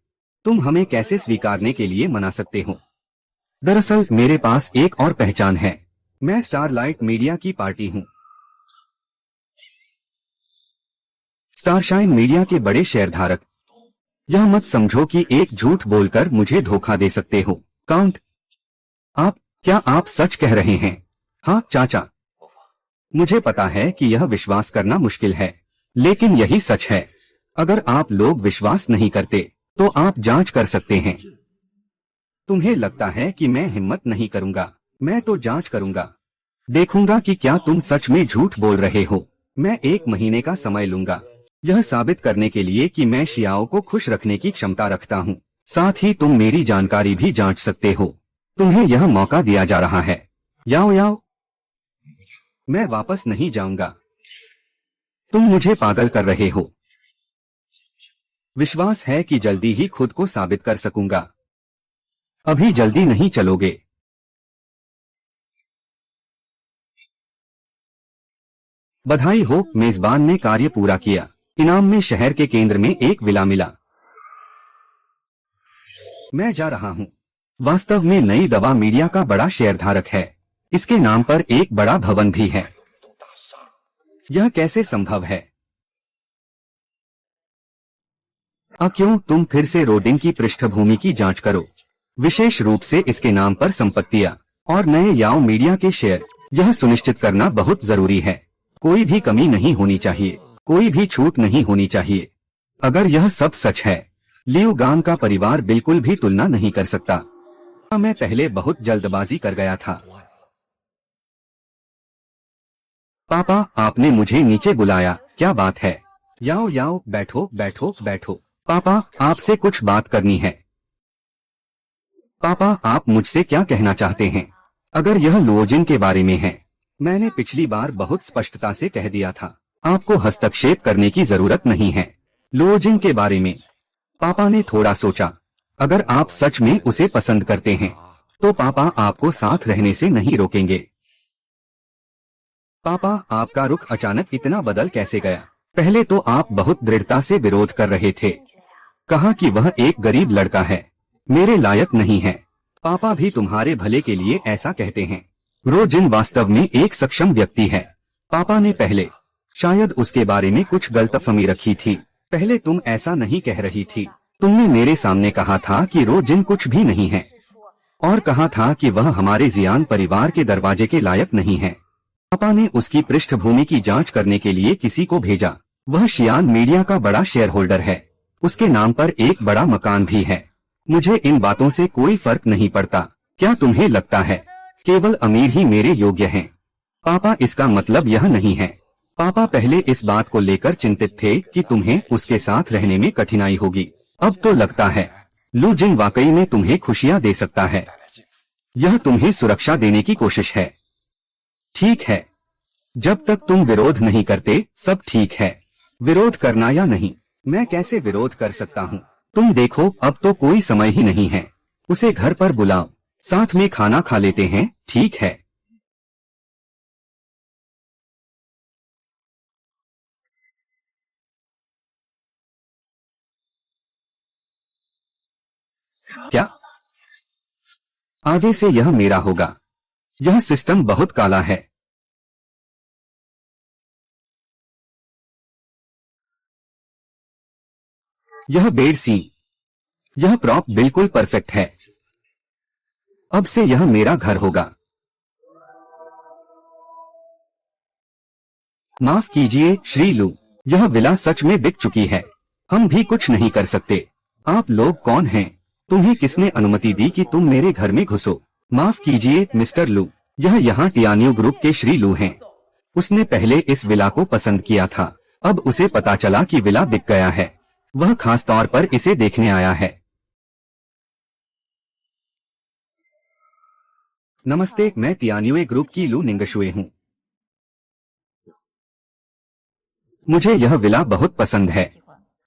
तुम हमें कैसे स्वीकारने के लिए मना सकते हो। दरअसल मेरे पास एक और पहचान है। मैं स्टारलाइट मीडिया की पार्टी हूँ। स्टारशाइन मीडिया के बड़े शेयरधारक। यह मत समझो कि एक झूठ बोलकर मुझे धोखा दे सकते हो। काउंट, क्या आप सच कह रहे हैं? हाँ चाचा, मुझे पता है कि यह विश्वास करना मुश्किल है, लेकिन यही सच है। अगर आप लोग विश्वास नहीं करते तो आप जांच कर सकते हैं। तुम्हें लगता है कि मैं हिम्मत नहीं करूंगा? मैं तो जांच करूंगा। देखूंगा कि क्या तुम सच में झूठ बोल रहे हो। मैं 1 महीने का समय लूंगा यह साबित करने के लिए कि मैं शियाओं को खुश रखने की क्षमता रखता हूँ। साथ ही तुम मेरी जानकारी भी जांच सकते हो। तुम्हें यह मौका दिया जा रहा है। याओ याओ, मैं वापस नहीं जाऊंगा। तुम मुझे पागल कर रहे हो। विश्वास है कि जल्दी ही खुद को साबित कर सकूंगा। अभी जल्दी नहीं चलोगे? बधाई हो, मेजबान ने कार्य पूरा किया। इनाम में शहर के केंद्र में एक विला मिला। मैं जा रहा हूँ। वास्तव में नई दवा मीडिया का बड़ा शेयरधारक है। इसके नाम पर एक बड़ा भवन भी है। यह कैसे संभव है? क्यों तुम फिर से रोडिंग की पृष्ठभूमि की जांच करो, विशेष रूप से इसके नाम पर संपत्तियां और नए याओ मीडिया के शेयर। यह सुनिश्चित करना बहुत जरूरी है। कोई भी कमी नहीं होनी चाहिए, कोई भी छूट नहीं होनी चाहिए। अगर यह सब सच है, लियू गांग का परिवार बिल्कुल भी तुलना नहीं कर सकता। मैं पहले बहुत जल्दबाजी कर गया था। पापा, आपने मुझे नीचे बुलाया, क्या बात है? याओ याओ, बैठो बैठो बैठो। पापा, आपसे कुछ बात करनी है। पापा, आप मुझसे क्या कहना चाहते हैं? अगर यह लुओजिन के बारे में है, मैंने पिछली बार बहुत स्पष्टता से कह दिया था, आपको हस्तक्षेप करने की जरूरत नहीं है। लुओजिन के बारे में? पापा ने थोड़ा सोचा। अगर आप सच में उसे पसंद करते हैं, तो पापा आपको साथ रहने से नहीं रोकेंगे। पापा, आपका रुख अचानक इतना बदल कैसे गया? पहले तो आप बहुत दृढ़ता से विरोध कर रहे थे। कहा कि वह एक गरीब लड़का है, मेरे लायक नहीं है। पापा भी तुम्हारे भले के लिए ऐसा कहते हैं। रोजिन वास्तव में एक सक्षम व्यक्ति है। पापा ने पहले शायद उसके बारे में कुछ गलतफहमी रखी थी। पहले तुम ऐसा नहीं कह रही थी। तुमने मेरे सामने कहा था कि रोजिन कुछ भी नहीं है, और कहा था कि वह हमारे जियान परिवार के दरवाजे के लायक नहीं है। पापा ने उसकी पृष्ठभूमि की जांच करने के लिए किसी को भेजा। वह शियान मीडिया का बड़ा शेयर होल्डर है। उसके नाम पर एक बड़ा मकान भी है। मुझे इन बातों से कोई फर्क नहीं पड़ता। क्या तुम्हें लगता है केवल अमीर ही मेरे योग्य हैं? पापा, इसका मतलब यह नहीं है। पापा पहले इस बात को लेकर चिंतित थे कि तुम्हें उसके साथ रहने में कठिनाई होगी। अब तो लगता है लू जिन वाकई में तुम्हें खुशियां दे सकता है। यह तुम्हें सुरक्षा देने की कोशिश है। ठीक है, जब तक तुम विरोध नहीं करते सब ठीक है। विरोध करना या नहीं, मैं कैसे विरोध कर सकता हूँ? तुम देखो, अब तो कोई समय ही नहीं है। उसे घर पर बुलाओ, साथ में खाना खा लेते हैं, ठीक है? क्या? आगे से यह मेरा होगा। यह सिस्टम बहुत काला है। यह बेड सीन, यह प्रॉप बिल्कुल परफेक्ट है। अब से यह मेरा घर होगा। माफ कीजिए श्री लू, यह विला सच में बिक चुकी है। हम भी कुछ नहीं कर सकते। आप लोग कौन हैं? तुम्हें किसने अनुमति दी कि तुम मेरे घर में घुसो? माफ कीजिए मिस्टर लू, यह यहाँ टियान्यू ग्रुप के श्री लू हैं। उसने पहले इस विला को पसंद किया था। अब उसे पता चला कि विला बिक गया है। वह खास तौर पर इसे देखने आया है। नमस्ते, मैं तियान्युए ग्रुप की लू निंगशुए हूँ। मुझे यह विला बहुत पसंद है।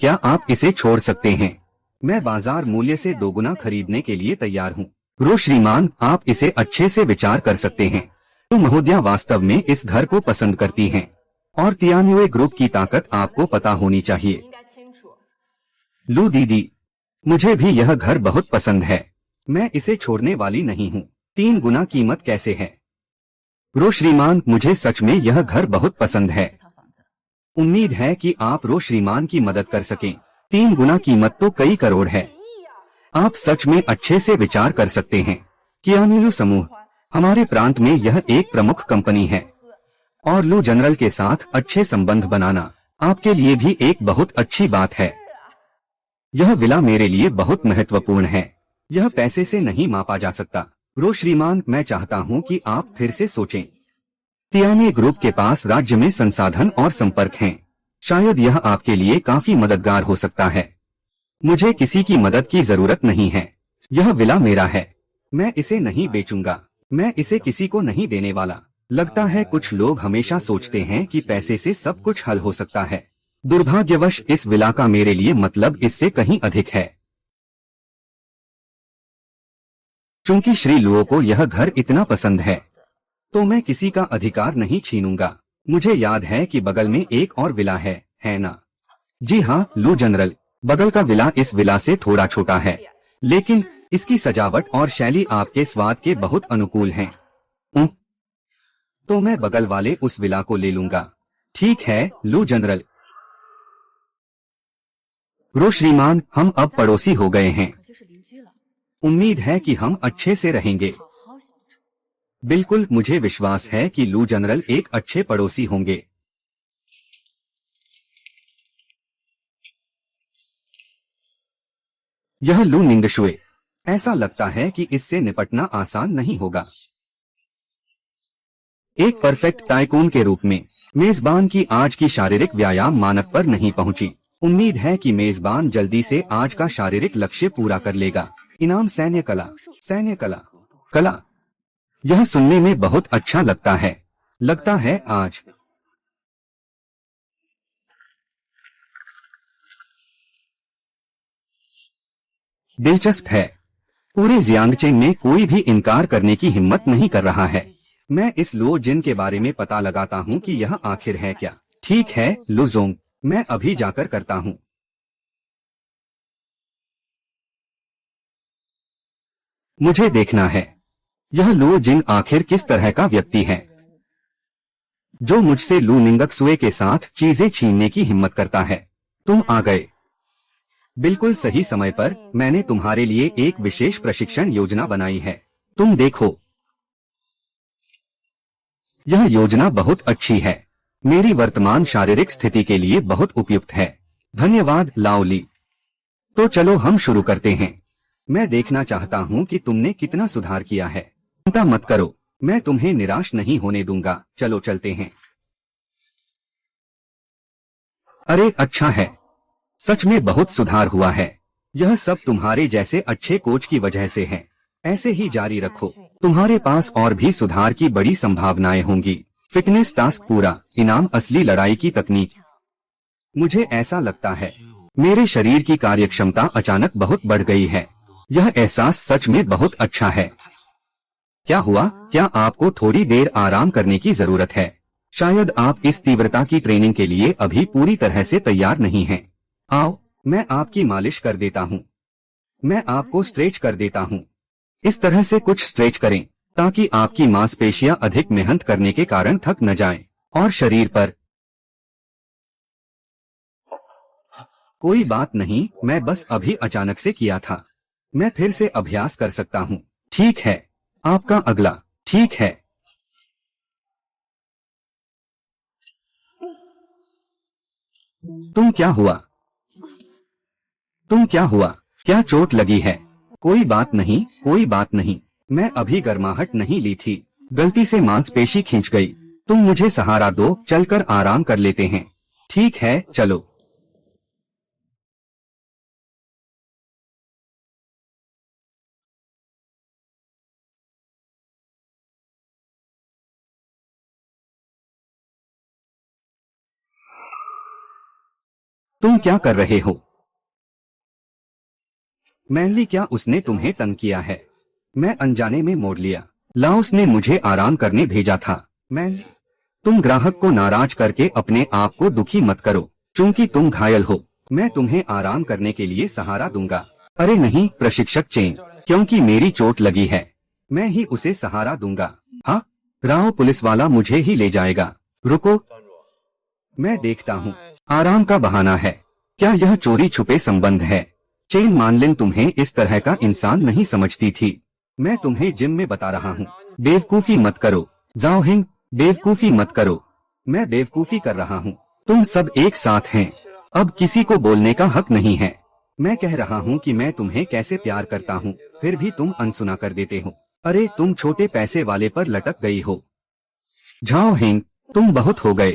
क्या आप इसे छोड़ सकते हैं? मैं बाजार मूल्य से दोगुना खरीदने के लिए तैयार हूँ। रो श्रीमान, आप इसे अच्छे से विचार कर सकते हैं। तो महोदया वास्तव में इस घर को पसंद करती हैं, और तियान्युए ग्रुप की ताकत आपको पता होनी चाहिए। लू दीदी, मुझे भी यह घर बहुत पसंद है। मैं इसे छोड़ने वाली नहीं हूँ। 3 गुना कीमत कैसे है? रो श्रीमान, मुझे सच में यह घर बहुत पसंद है। उम्मीद है कि आप रो श्रीमान की मदद कर सकें। 3 गुना कीमत तो कई करोड़ है। आप सच में अच्छे से विचार कर सकते हैं। कियानिलू समूह, हमारे प्रांत में यह एक प्रमुख कंपनी है और लू जनरल के साथ अच्छे संबंध बनाना आपके लिए भी एक बहुत अच्छी बात है। यह विला मेरे लिए बहुत महत्वपूर्ण है। यह पैसे से नहीं मापा जा सकता। रो श्रीमान, मैं चाहता हूं कि आप फिर से सोचें। तियाने ग्रुप के पास राज्य में संसाधन और संपर्क हैं। शायद यह आपके लिए काफी मददगार हो सकता है। मुझे किसी की मदद की जरूरत नहीं है। यह विला मेरा है। मैं इसे नहीं बेचूंगा। मैं इसे किसी को नहीं देने वाला। लगता है कुछ लोग हमेशा सोचते हैं कि पैसे से सब कुछ हल हो सकता है। दुर्भाग्यवश इस विला का मेरे लिए मतलब इससे कहीं अधिक है। चूंकि श्री लुओ को यह घर इतना पसंद है तो मैं किसी का अधिकार नहीं छीनूंगा। मुझे याद है कि बगल में एक और विला है ना? जी हाँ लू जनरल, बगल का विला इस विला से थोड़ा छोटा है, लेकिन इसकी सजावट और शैली आपके स्वाद के बहुत अनुकूल हैं। तो मैं बगल वाले उस विला को ले लूंगा। ठीक है लू जनरल। रो श्रीमान, हम अब पड़ोसी हो गए हैं। उम्मीद है कि हम अच्छे से रहेंगे। बिल्कुल, मुझे विश्वास है कि लू जनरल एक अच्छे पड़ोसी होंगे। यह लू निंगशुए, ऐसा लगता है कि इससे निपटना आसान नहीं होगा। एक परफेक्ट टाइकून के रूप में मेजबान की आज की शारीरिक व्यायाम मानक पर नहीं पहुंची। उम्मीद है कि मेजबान जल्दी से आज का शारीरिक लक्ष्य पूरा कर लेगा। इनाम सैन्य कला, सैन्य कला, कला। यह सुनने में बहुत अच्छा लगता है। लगता है आज दिलचस्प है। पूरे जियांगचेन में कोई भी इनकार करने की हिम्मत नहीं कर रहा है। मैं इस लो जिन के बारे में पता लगाता हूँ कि यह आखिर है क्या। ठीक है लुजोंग, मैं अभी जाकर करता हूँ। मुझे देखना है यह लू जिन आखिर किस तरह का व्यक्ति है जो मुझसे लू निंगक्सुए के साथ चीजें छीनने की हिम्मत करता है। तुम आ गए बिल्कुल सही समय पर। मैंने तुम्हारे लिए एक विशेष प्रशिक्षण योजना बनाई है। तुम देखो, यह योजना बहुत अच्छी है। मेरी वर्तमान शारीरिक स्थिति के लिए बहुत उपयुक्त है। धन्यवाद लाओली। तो चलो हम शुरू करते हैं। मैं देखना चाहता हूँ कि तुमने कितना सुधार किया है। चिंता मत करो, मैं तुम्हें निराश नहीं होने दूंगा। चलो चलते हैं। अरे अच्छा है, सच में बहुत सुधार हुआ है। यह सब तुम्हारे जैसे अच्छे कोच की वजह से है। ऐसे ही जारी रखो। तुम्हारे पास और भी सुधार की बड़ी संभावनाएं होंगी। फिटनेस टास्क पूरा। इनाम असली लड़ाई की तकनीक। मुझे ऐसा लगता है मेरे शरीर की कार्यक्षमता अचानक बहुत बढ़ गई है। यह एहसास सच में बहुत अच्छा है। क्या हुआ? क्या आपको थोड़ी देर आराम करने की जरूरत है? शायद आप इस तीव्रता की ट्रेनिंग के लिए अभी पूरी तरह से तैयार नहीं हैं। आओ, मैं आपकी मालिश कर देता हूँ। मैं आपको स्ट्रेच कर देता हूँ। इस तरह से कुछ स्ट्रेच करें ताकि आपकी मांसपेशियां अधिक मेहनत करने के कारण थक न जाएं और शरीर पर कोई बात नहीं, मैं बस अभी अचानक से किया था। मैं फिर से अभ्यास कर सकता हूँ। ठीक है, आपका अगला। ठीक है, तुम क्या हुआ? तुम क्या हुआ? क्या चोट लगी है? कोई बात नहीं, कोई बात नहीं। मैं अभी गर्माहट नहीं ली थी, गलती से मांसपेशी खींच गई। तुम मुझे सहारा दो, चलकर आराम कर लेते हैं। ठीक है, चलो। तुम क्या कर रहे हो? मैनली, क्या उसने तुम्हें तंग किया है? मैं अनजाने में मोड़ लिया। लाओस ने मुझे आराम करने भेजा था। मैनली, तुम ग्राहक को नाराज करके अपने आप को दुखी मत करो। चूंकि तुम घायल हो, मैं तुम्हें आराम करने के लिए सहारा दूंगा। अरे नहीं प्रशिक्षक चेन, क्योंकि मेरी चोट लगी है। मैं ही उसे सहारा दूंगा। हाँ, राव पुलिस वाला मुझे ही ले जाएगा। रुको, मैं देखता हूँ। आराम का बहाना है क्या? यह चोरी छुपे संबंध है। चेन मानलिन तुम्हें इस तरह का इंसान नहीं समझती थी। मैं तुम्हें जिम में बता रहा हूँ। बेवकूफी मत करो। जाओ हिंग, बेवकूफी मत करो। मैं बेवकूफी कर रहा हूँ। तुम सब एक साथ हैं। अब किसी को बोलने का हक नहीं है। मैं कह रहा हूँ कि मैं तुम्हें कैसे प्यार करता हूँ, फिर भी तुम अनसुना कर देते हो। अरे तुम छोटे पैसे वाले पर लटक गई हो। जाओ हिंग, तुम बहुत हो गए।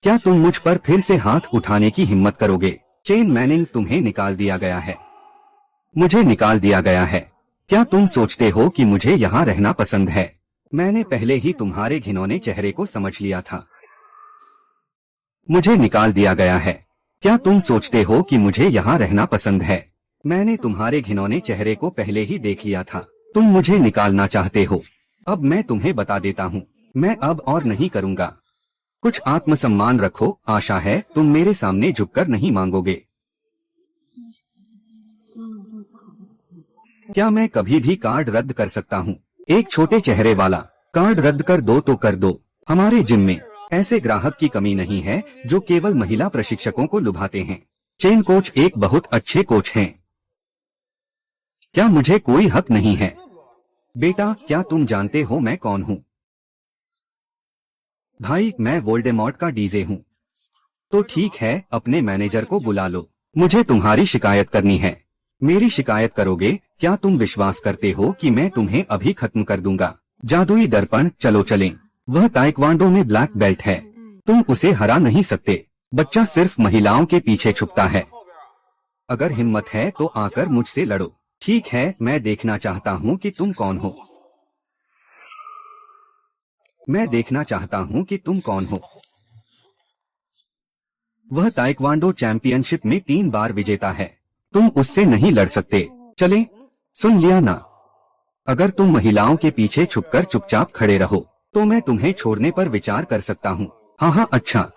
क्या तुम मुझ पर फिर से हाथ उठाने की हिम्मत करोगे? चेन मैनिंग, तुम्हें निकाल दिया गया है। मुझे निकाल दिया गया है। क्या तुम सोचते हो कि मुझे यहाँ रहना पसंद है? मैंने पहले ही तुम्हारे घिनौने चेहरे को समझ लिया था। मुझे निकाल दिया गया है। क्या तुम सोचते हो कि मुझे यहाँ रहना पसंद है? मैंने तुम्हारे घिनौने चेहरे को पहले ही देख लिया था। तुम मुझे निकालना चाहते हो। अब मैं तुम्हें बता देता हूँ, मैं अब और नहीं करूँगा। कुछ आत्मसम्मान रखो। आशा है तुम मेरे सामने झुककर नहीं मांगोगे। क्या मैं कभी भी कार्ड रद्द कर सकता हूँ? एक छोटे चेहरे वाला, कार्ड रद्द कर दो तो कर दो। हमारे जिम में ऐसे ग्राहक की कमी नहीं है जो केवल महिला प्रशिक्षकों को लुभाते हैं। चेन कोच एक बहुत अच्छे कोच हैं। क्या मुझे कोई हक नहीं है? बेटा, क्या तुम जानते हो मैं कौन हूँ? भाई, मैं वोल्डेमॉर्ट का डीजे हूँ। तो ठीक है, अपने मैनेजर को बुला लो। मुझे तुम्हारी शिकायत करनी है। मेरी शिकायत करोगे? क्या तुम विश्वास करते हो कि मैं तुम्हें अभी खत्म कर दूंगा? जादुई दर्पण, चलो चलें। वह ताइक्वांडो में ब्लैक बेल्ट है। तुम उसे हरा नहीं सकते। बच्चा सिर्फ महिलाओं के पीछे छुपता है। अगर हिम्मत है तो आकर मुझसे लड़ो। ठीक है, मैं देखना चाहता हूँ कि तुम कौन हो। मैं देखना चाहता हूँ कि तुम कौन हो। वह ताइक्वांडो चैंपियनशिप में 3 बार विजेता है। तुम उससे नहीं लड़ सकते। चले, सुन लिया ना? अगर तुम महिलाओं के पीछे छुपकर चुपचाप खड़े रहो तो मैं तुम्हें छोड़ने पर विचार कर सकता हूँ। हाँ, अच्छा।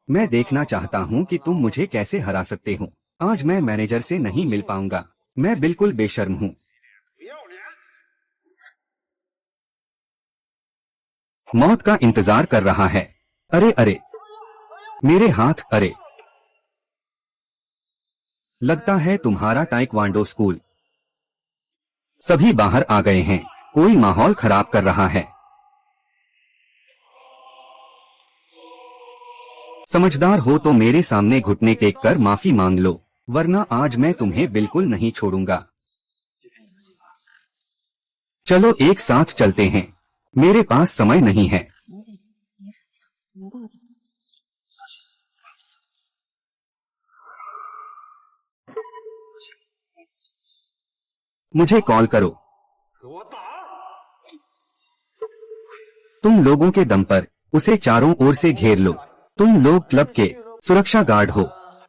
मैं देखना चाहता हूँ कि तुम मुझे कैसे हरा सकते हो। आज मैं मैनेजर से नहीं मिल पाऊंगा। मैं बिल्कुल बेशर्म हूँ। मौत का इंतजार कर रहा है। अरे अरे, मेरे हाथ। अरे, लगता है तुम्हारा ताइक्वांडो स्कूल। सभी बाहर आ गए हैं। कोई माहौल खराब कर रहा है। समझदार हो तो मेरे सामने घुटने टेक कर माफी मांग लो, वरना आज मैं तुम्हें बिल्कुल नहीं छोड़ूंगा। चलो एक साथ चलते हैं। मेरे पास समय नहीं है। मुझे कॉल करो। तुम लोगों के दम पर उसे चारों ओर से घेर लो। तुम लोग क्लब के सुरक्षा गार्ड हो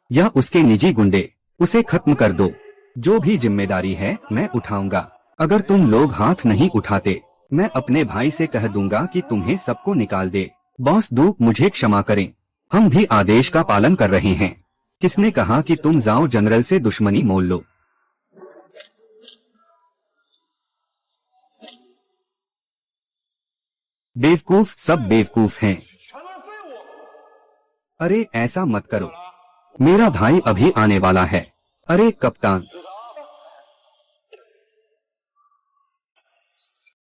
या उसके निजी गुंडे, उसे खत्म कर दो। जो भी जिम्मेदारी है मैं उठाऊंगा। अगर तुम लोग हाथ नहीं उठाते मैं अपने भाई से कह दूंगा कि तुम्हें सबको निकाल दे। बॉस डू, मुझे क्षमा करें। हम भी आदेश का पालन कर रहे हैं। किसने कहा कि तुम जाओ जनरल से दुश्मनी मोल लो? बेवकूफ, सब बेवकूफ हैं। अरे ऐसा मत करो, मेरा भाई अभी आने वाला है। अरे कप्तान,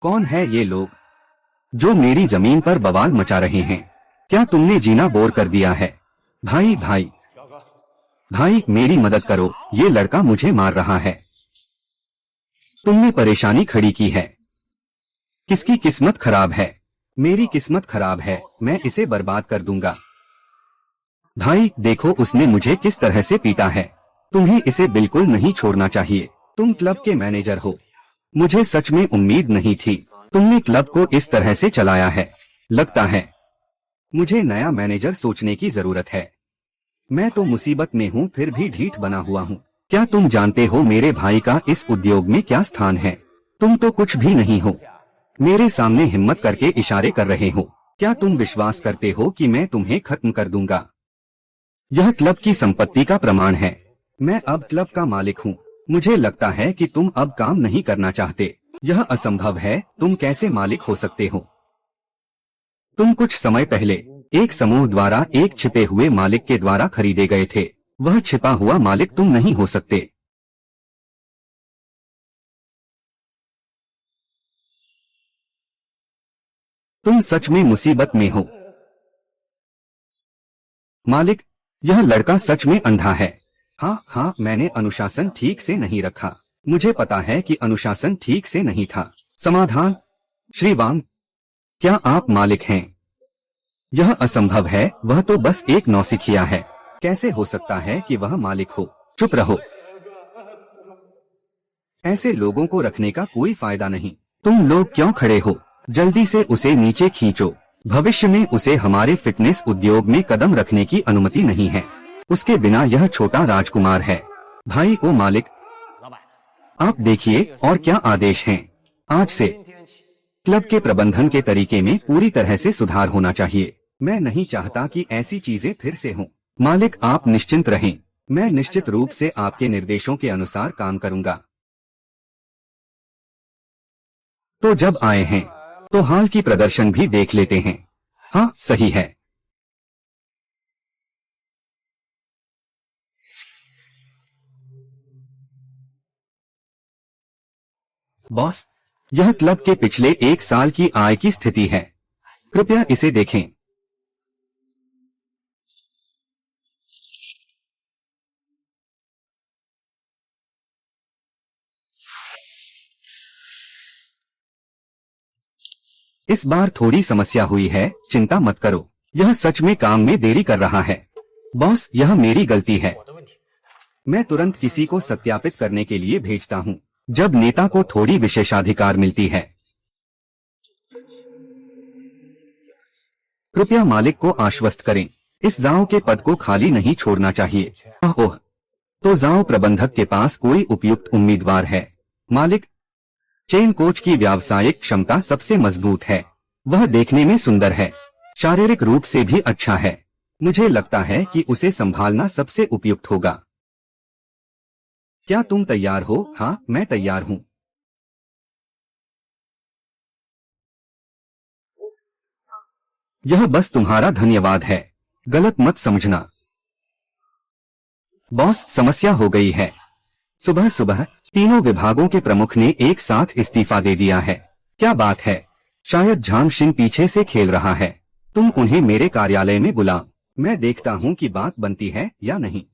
कौन है ये लोग जो मेरी जमीन पर बवाल मचा रहे हैं? क्या तुमने जीना बोर कर दिया है? भाई भाई भाई, मेरी मदद करो। ये लड़का मुझे मार रहा है। तुमने परेशानी खड़ी की है। किसकी किस्मत खराब है? मेरी किस्मत खराब है। मैं इसे बर्बाद कर दूंगा। भाई देखो उसने मुझे किस तरह से पीटा है। तुम्हें इसे बिल्कुल नहीं छोड़ना चाहिए। तुम क्लब के मैनेजर हो। मुझे सच में उम्मीद नहीं थी तुमने क्लब को इस तरह से चलाया है। लगता है मुझे नया मैनेजर सोचने की जरूरत है। मैं तो मुसीबत में हूँ फिर भी ढीठ बना हुआ हूँ। क्या तुम जानते हो मेरे भाई का इस उद्योग में क्या स्थान है? तुम तो कुछ भी नहीं हो। मेरे सामने हिम्मत करके इशारे कर रहे हो। क्या तुम विश्वास करते हो कि मैं तुम्हें खत्म कर दूंगा? यह क्लब की संपत्ति का प्रमाण है। मैं अब क्लब का मालिक हूँ। मुझे लगता है कि तुम अब काम नहीं करना चाहते। यह असंभव है, तुम कैसे मालिक हो सकते हो? तुम कुछ समय पहले एक समूह द्वारा एक छिपे हुए मालिक के द्वारा खरीदे गए थे। वह छिपा हुआ मालिक तुम नहीं हो सकते। तुम सच में मुसीबत में हो। मालिक, यह लड़का सच में अंधा है। हाँ, मैंने अनुशासन ठीक से नहीं रखा। मुझे पता है कि अनुशासन ठीक से नहीं था। समाधान? श्री वांग, क्या आप मालिक हैं? यह असंभव है, वह तो बस एक नौसिखिया है। कैसे हो सकता है कि वह मालिक हो? चुप रहो। ऐसे लोगों को रखने का कोई फायदा नहीं। तुम लोग क्यों खड़े हो? जल्दी से उसे नीचे खींचो। भविष्य में उसे हमारे फिटनेस उद्योग में कदम रखने की अनुमति नहीं है। उसके बिना यह छोटा राजकुमार है। भाई ओ मालिक, आप देखिए और क्या आदेश हैं। आज से क्लब के प्रबंधन के तरीके में पूरी तरह से सुधार होना चाहिए। मैं नहीं चाहता कि ऐसी चीजें फिर से हों। मालिक, आप निश्चिंत रहें। मैं निश्चित रूप से आपके निर्देशों के अनुसार काम करूंगा। तो जब आए हैं तो हाल की प्रदर्शन भी देख लेते हैं। हाँ, सही है। बॉस, यह क्लब के पिछले 1 साल की आय की स्थिति है। कृपया इसे देखें। इस बार थोड़ी समस्या हुई है, चिंता मत करो। यह सच में काम में देरी कर रहा है। बॉस, यह मेरी गलती है। मैं तुरंत किसी को सत्यापित करने के लिए भेजता हूँ। जब नेता को थोड़ी विशेषाधिकार मिलती है। कृपया मालिक को आश्वस्त करें। इस जाओ के पद को खाली नहीं छोड़ना चाहिए। ओह, तो जाओ प्रबंधक के पास कोई उपयुक्त उम्मीदवार है। मालिक, चेन कोच की व्यावसायिक क्षमता सबसे मजबूत है। वह देखने में सुंदर है, शारीरिक रूप से भी अच्छा है। मुझे लगता है कि उसे संभालना सबसे उपयुक्त होगा। क्या तुम तैयार हो? हाँ, मैं तैयार हूँ। यह बस तुम्हारा धन्यवाद है। गलत मत समझना। बॉस, समस्या हो गई है। सुबह सुबह तीनों विभागों के प्रमुख ने एक साथ इस्तीफा दे दिया है। क्या बात है? शायद झांगशिन पीछे से खेल रहा है। तुम उन्हें मेरे कार्यालय में बुलाओ। मैं देखता हूँ कि बात बनती है या नहीं।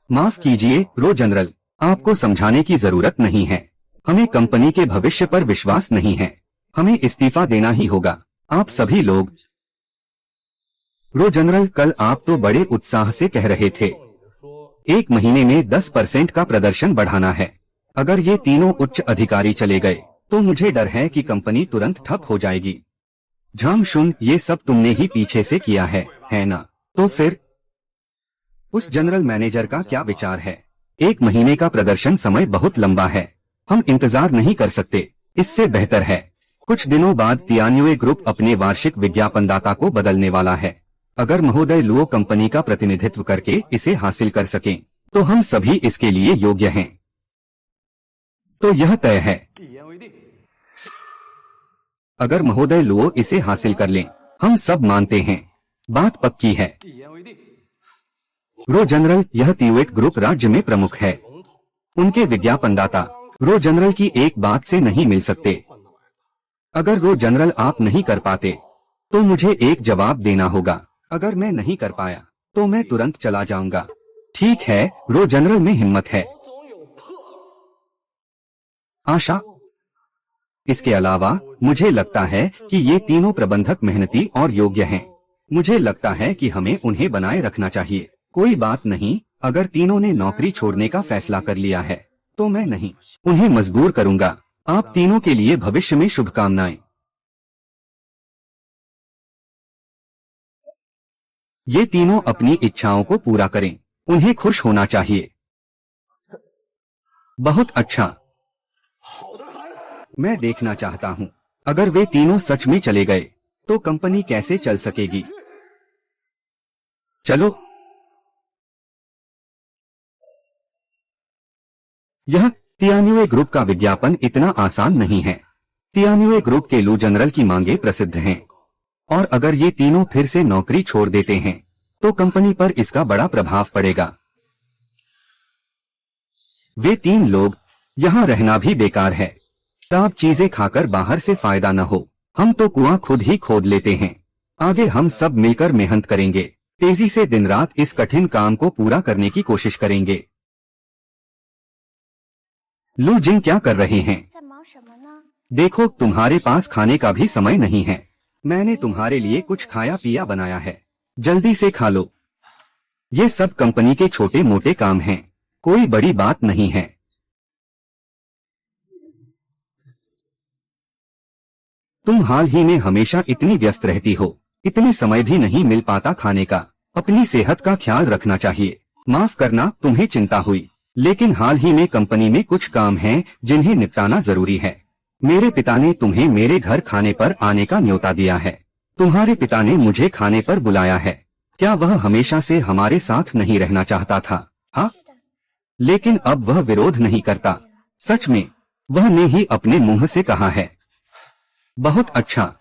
माफ कीजिए रो जनरल, आपको समझाने की जरूरत नहीं है। हमें कंपनी के भविष्य पर विश्वास नहीं है। हमें इस्तीफा देना ही होगा। आप सभी लोग। रो जनरल, कल आप तो बड़े उत्साह से कह रहे थे 1 महीने में 10% का प्रदर्शन बढ़ाना है। अगर ये तीनों उच्च अधिकारी चले गए तो मुझे डर है कि कंपनी तुरंत ठप हो जाएगी। झांगशुन, ये सब तुमने ही पीछे से किया है ना? तो फिर उस जनरल मैनेजर का क्या विचार है? 1 महीने का प्रदर्शन समय बहुत लंबा है। हम इंतजार नहीं कर सकते। इससे बेहतर है कुछ दिनों बाद तियान्युए ग्रुप अपने वार्षिक विज्ञापनदाता को बदलने वाला है। अगर महोदय लुओ कंपनी का प्रतिनिधित्व करके इसे हासिल कर सकें तो हम सभी इसके लिए योग्य हैं। तो यह तय है। अगर महोदय लुओ इसे हासिल कर लें, हम सब मानते हैं। बात पक्की है। रो जनरल, यह तिवेट ग्रुप राज्य में प्रमुख है। उनके विज्ञापनदाता रो जनरल की एक बात से नहीं मिल सकते। अगर रो जनरल आप नहीं कर पाते तो मुझे एक जवाब देना होगा। अगर मैं नहीं कर पाया तो मैं तुरंत चला जाऊंगा। ठीक है, रो जनरल में हिम्मत है। आशा। इसके अलावा मुझे लगता है कि ये तीनों प्रबंधक मेहनती और योग्य हैं। मुझे लगता है कि हमें उन्हें बनाए रखना चाहिए। कोई बात नहीं, अगर तीनों ने नौकरी छोड़ने का फैसला कर लिया है तो मैं नहीं उन्हें मजबूर करूंगा। आप तीनों के लिए भविष्य में शुभकामनाएं। ये तीनों अपनी इच्छाओं को पूरा करें। उन्हें खुश होना चाहिए। बहुत अच्छा। मैं देखना चाहता हूँ अगर वे तीनों सच में चले गए तो कंपनी कैसे चल सकेगी। चलो। यह तियान्युए ग्रुप का विज्ञापन इतना आसान नहीं है। तियान्युए ग्रुप के लू जनरल की मांगे प्रसिद्ध हैं, और अगर ये तीनों फिर से नौकरी छोड़ देते हैं तो कंपनी पर इसका बड़ा प्रभाव पड़ेगा। वे तीन लोग यहाँ रहना भी बेकार है। खराब चीजें खाकर बाहर से फायदा न हो, हम तो कुआं खुद ही खोद लेते हैं। आगे हम सब मिलकर मेहनत करेंगे, तेजी से दिन रात इस कठिन काम को पूरा करने की कोशिश करेंगे। लू जिंग क्या कर रहे हैं? देखो, तुम्हारे पास खाने का भी समय नहीं है। मैंने तुम्हारे लिए कुछ खाया पिया बनाया है, जल्दी से खा लो। ये सब कंपनी के छोटे मोटे काम हैं, कोई बड़ी बात नहीं है। तुम हाल ही में हमेशा इतनी व्यस्त रहती हो, इतने समय भी नहीं मिल पाता खाने का। अपनी सेहत का ख्याल रखना चाहिए। माफ करना, तुम्हें चिंता हुई, लेकिन हाल ही में कंपनी में कुछ काम हैं जिन्हें निपटाना जरूरी है। मेरे पिता ने तुम्हें मेरे घर खाने पर आने का न्योता दिया है। तुम्हारे पिता ने मुझे खाने पर बुलाया है। क्या वह हमेशा से हमारे साथ नहीं रहना चाहता था? हाँ, लेकिन अब वह विरोध नहीं करता। सच में, वह ने ही अपने मुंह से कहा है। बहुत अच्छा,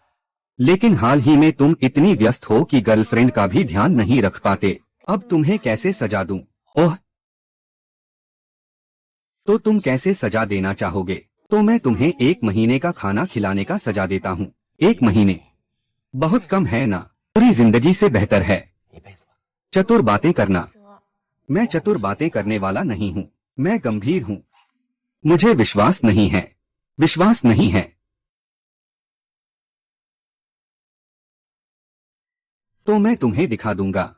लेकिन हाल ही में तुम इतनी व्यस्त हो कि गर्लफ्रेंड का भी ध्यान नहीं रख पाते। अब तुम्हें कैसे सजा दूं? ओह, तो तुम कैसे सजा देना चाहोगे? तो मैं तुम्हें 1 महीने का खाना खिलाने का सजा देता हूँ। 1 महीने बहुत कम है ना? पूरी जिंदगी से बेहतर है। चतुर बातें करना। मैं चतुर बातें करने वाला नहीं हूँ, मैं गंभीर हूँ। मुझे विश्वास नहीं है। विश्वास नहीं है तो मैं तुम्हें दिखा दूंगा।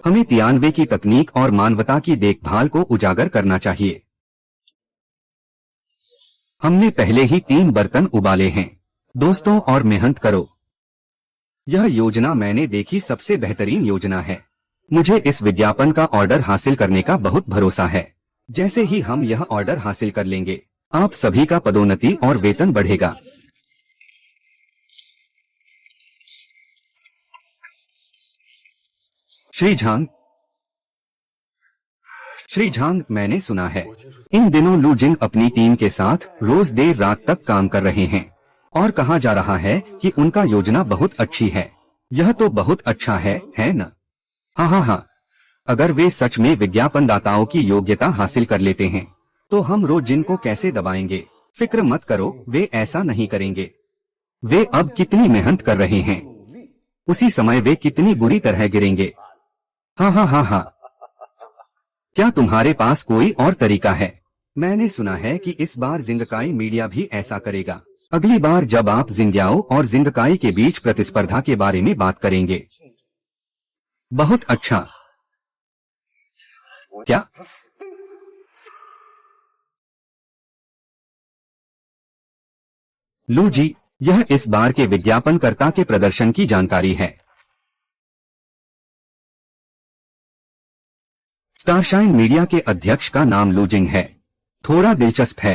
हमें तियानवे की तकनीक और मानवता की देखभाल को उजागर करना चाहिए। हमने पहले ही 3 बर्तन उबाले हैं। दोस्तों, और मेहनत करो। यह योजना मैंने देखी सबसे बेहतरीन योजना है। मुझे इस विज्ञापन का ऑर्डर हासिल करने का बहुत भरोसा है। जैसे ही हम यह ऑर्डर हासिल कर लेंगे, आप सभी का पदोन्नति और वेतन बढ़ेगा। श्री झांग, मैंने सुना है इन दिनों लू जिंग अपनी टीम के साथ रोज देर रात तक काम कर रहे हैं, और कहा जा रहा है कि उनका योजना बहुत अच्छी है। यह तो बहुत अच्छा है न? हाँ हाँ हाँ, अगर वे सच में विज्ञापनदाताओं की योग्यता हासिल कर लेते हैं तो हम रोज जिन को कैसे दबाएंगे। फिक्र मत करो, वे ऐसा नहीं करेंगे। वे अब कितनी मेहनत कर रहे हैं, उसी समय वे कितनी बुरी तरह गिरेंगे। हाँ हाँ हाँ हाँ, क्या तुम्हारे पास कोई और तरीका है? मैंने सुना है कि इस बार जिंगकाई मीडिया भी ऐसा करेगा। अगली बार जब आप जिंग्याओ और जिंगकाई के बीच प्रतिस्पर्धा के बारे में बात करेंगे। बहुत अच्छा। क्या? लू जी, यह इस बार के विज्ञापनकर्ता के प्रदर्शन की जानकारी है। स्टारशाइन मीडिया के अध्यक्ष का नाम लू जिंग है। थोड़ा दिलचस्प है।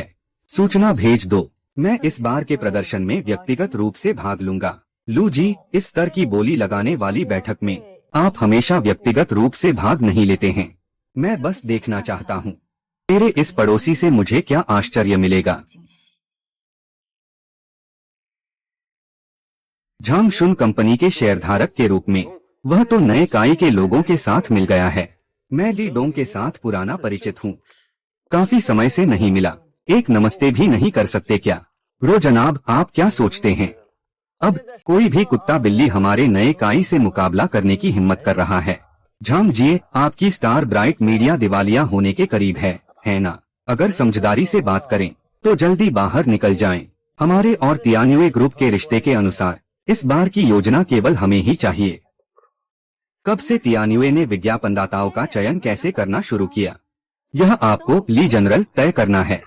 सूचना भेज दो। मैं इस बार के प्रदर्शन में व्यक्तिगत रूप से भाग लूंगा। लू जी, इस स्तर की बोली लगाने वाली बैठक में आप हमेशा व्यक्तिगत रूप से भाग नहीं लेते हैं। मैं बस देखना चाहता हूँ तेरे इस पड़ोसी से मुझे क्या आश्चर्य मिलेगा। झांग शुन कंपनी के शेयरधारक के रूप में वह तो नए काई के लोगों के साथ मिल गया है। मैं ली डोंग के साथ पुराना परिचित हूँ। काफी समय से नहीं मिला, एक नमस्ते भी नहीं कर सकते क्या? रो जनाब, आप क्या सोचते हैं? अब कोई भी कुत्ता बिल्ली हमारे नए काई से मुकाबला करने की हिम्मत कर रहा है। झांग जी, आपकी स्टार ब्राइट मीडिया दिवालिया होने के करीब है ना? अगर समझदारी से बात करें तो जल्दी बाहर निकल जाएं। हमारे और तियान्युए ग्रुप के रिश्ते के अनुसार इस बार की योजना केवल हमें ही चाहिए। कब से तियान्युए ने विज्ञापनदाताओं का चयन कैसे करना शुरू किया, यह आपको ली जनरल तय करना है।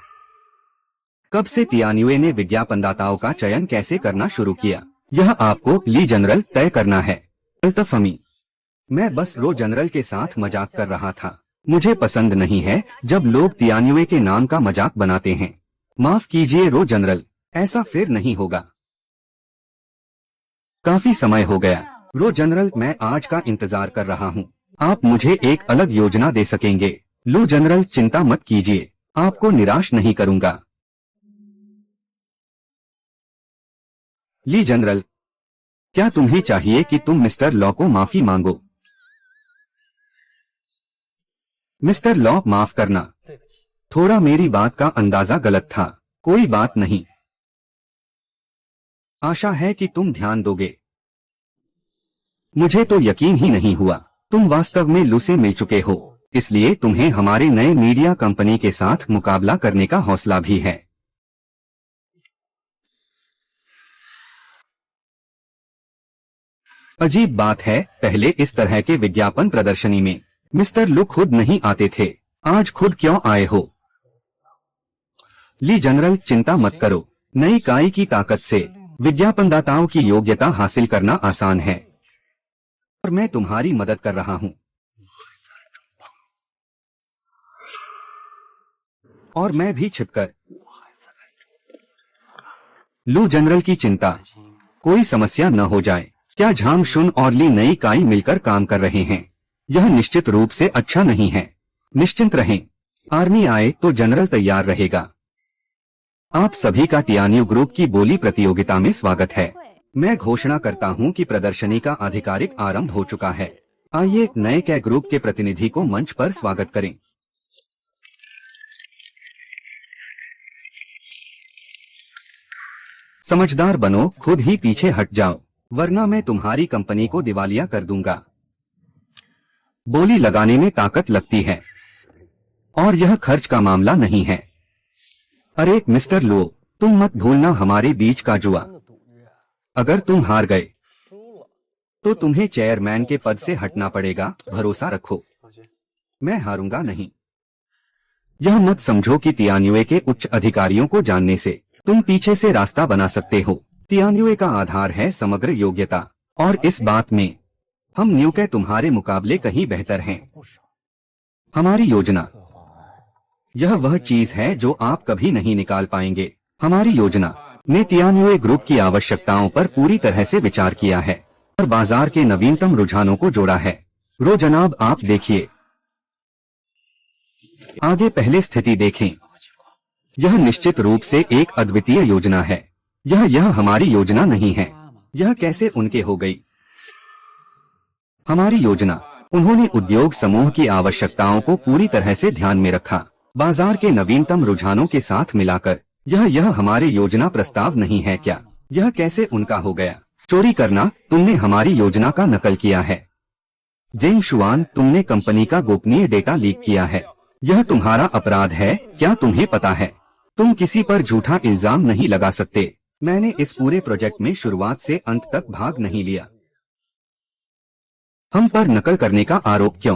कब से तियान्युए ने विज्ञापनदाताओं का चयन कैसे करना शुरू किया, यह आपको ली जनरल तय करना है। अल्तफमी, मैं बस रो जनरल के साथ मजाक कर रहा था। मुझे पसंद नहीं है जब लोग तियान्युए के नाम का मजाक बनाते हैं। माफ कीजिए रो जनरल, ऐसा फिर नहीं होगा। काफी समय हो गया रो जनरल, मैं आज का इंतजार कर रहा हूँ। आप मुझे एक अलग योजना दे सकेंगे? लो जनरल, चिंता मत कीजिए, आपको निराश नहीं करूंगा। ली जनरल, क्या तुम्हें चाहिए कि तुम मिस्टर लॉ को माफी मांगो? मिस्टर लॉ, माफ करना, थोड़ा मेरी बात का अंदाजा गलत था। कोई बात नहीं, आशा है कि तुम ध्यान दोगे। मुझे तो यकीन ही नहीं हुआ तुम वास्तव में लू से मिल चुके हो, इसलिए तुम्हें हमारे नए मीडिया कंपनी के साथ मुकाबला करने का हौसला भी है। अजीब बात है, पहले इस तरह के विज्ञापन प्रदर्शनी में मिस्टर लू खुद नहीं आते थे, आज खुद क्यों आए हो? ली जनरल, चिंता मत करो, नई इकाई की ताकत से विज्ञापनदाताओं की योग्यता हासिल करना आसान है और मैं तुम्हारी मदद कर रहा हूं। और मैं भी छिपकर। लू जनरल की चिंता, कोई समस्या न हो जाए। क्या झांग शुन और ली नई इकाई मिलकर काम कर रहे हैं? यह निश्चित रूप से अच्छा नहीं है। निश्चिंत रहें, आर्मी आए तो जनरल तैयार रहेगा। आप सभी का तियान्यू ग्रुप की बोली प्रतियोगिता में स्वागत है। मैं घोषणा करता हूं कि प्रदर्शनी का आधिकारिक आरंभ हो चुका है। आइए नए कै ग्रुप के प्रतिनिधि को मंच पर स्वागत करें। समझदार बनो, खुद ही पीछे हट जाओ, वरना मैं तुम्हारी कंपनी को दिवालिया कर दूंगा। बोली लगाने में ताकत लगती है और यह खर्च का मामला नहीं है। अरे मिस्टर लो, तुम मत भूलना हमारे बीच का जुआ। अगर तुम हार गए तो तुम्हें चेयरमैन के पद से हटना पड़ेगा, भरोसा रखो। मैं हारूंगा नहीं। यह मत समझो कि तियान्युए के उच्च अधिकारियों को जानने से तुम पीछे से रास्ता बना सकते हो। तियान्युए का आधार है समग्र योग्यता और इस बात में हम न्यू के तुम्हारे मुकाबले कहीं बेहतर हैं। हमारी योजना, यह वह चीज है जो आप कभी नहीं निकाल पाएंगे। हमारी योजना ने तियान्युए ग्रुप की आवश्यकताओं पर पूरी तरह से विचार किया है और बाजार के नवीनतम रुझानों को जोड़ा है। रो जनाब, आप देखिए आगे, पहले स्थिति देखें। यह निश्चित रूप से एक अद्वितीय योजना है। यह हमारी योजना नहीं है। यह कैसे उनके हो गई? हमारी योजना, उन्होंने उद्योग समूह की आवश्यकताओं को पूरी तरह से ध्यान में रखा, बाजार के नवीनतम रुझानों के साथ मिलाकर। यह हमारे योजना प्रस्ताव नहीं है क्या? यह कैसे उनका हो गया? चोरी करना, तुमने हमारी योजना का नकल किया है। जेंग शुआन, तुमने कंपनी का गोपनीय डेटा लीक किया है। यह तुम्हारा अपराध है, क्या तुम्हें पता है? तुम किसी पर झूठा इल्जाम नहीं लगा सकते। मैंने इस पूरे प्रोजेक्ट में शुरुआत से अंत तक भाग नहीं लिया। हम पर नकल करने का आरोप क्यों?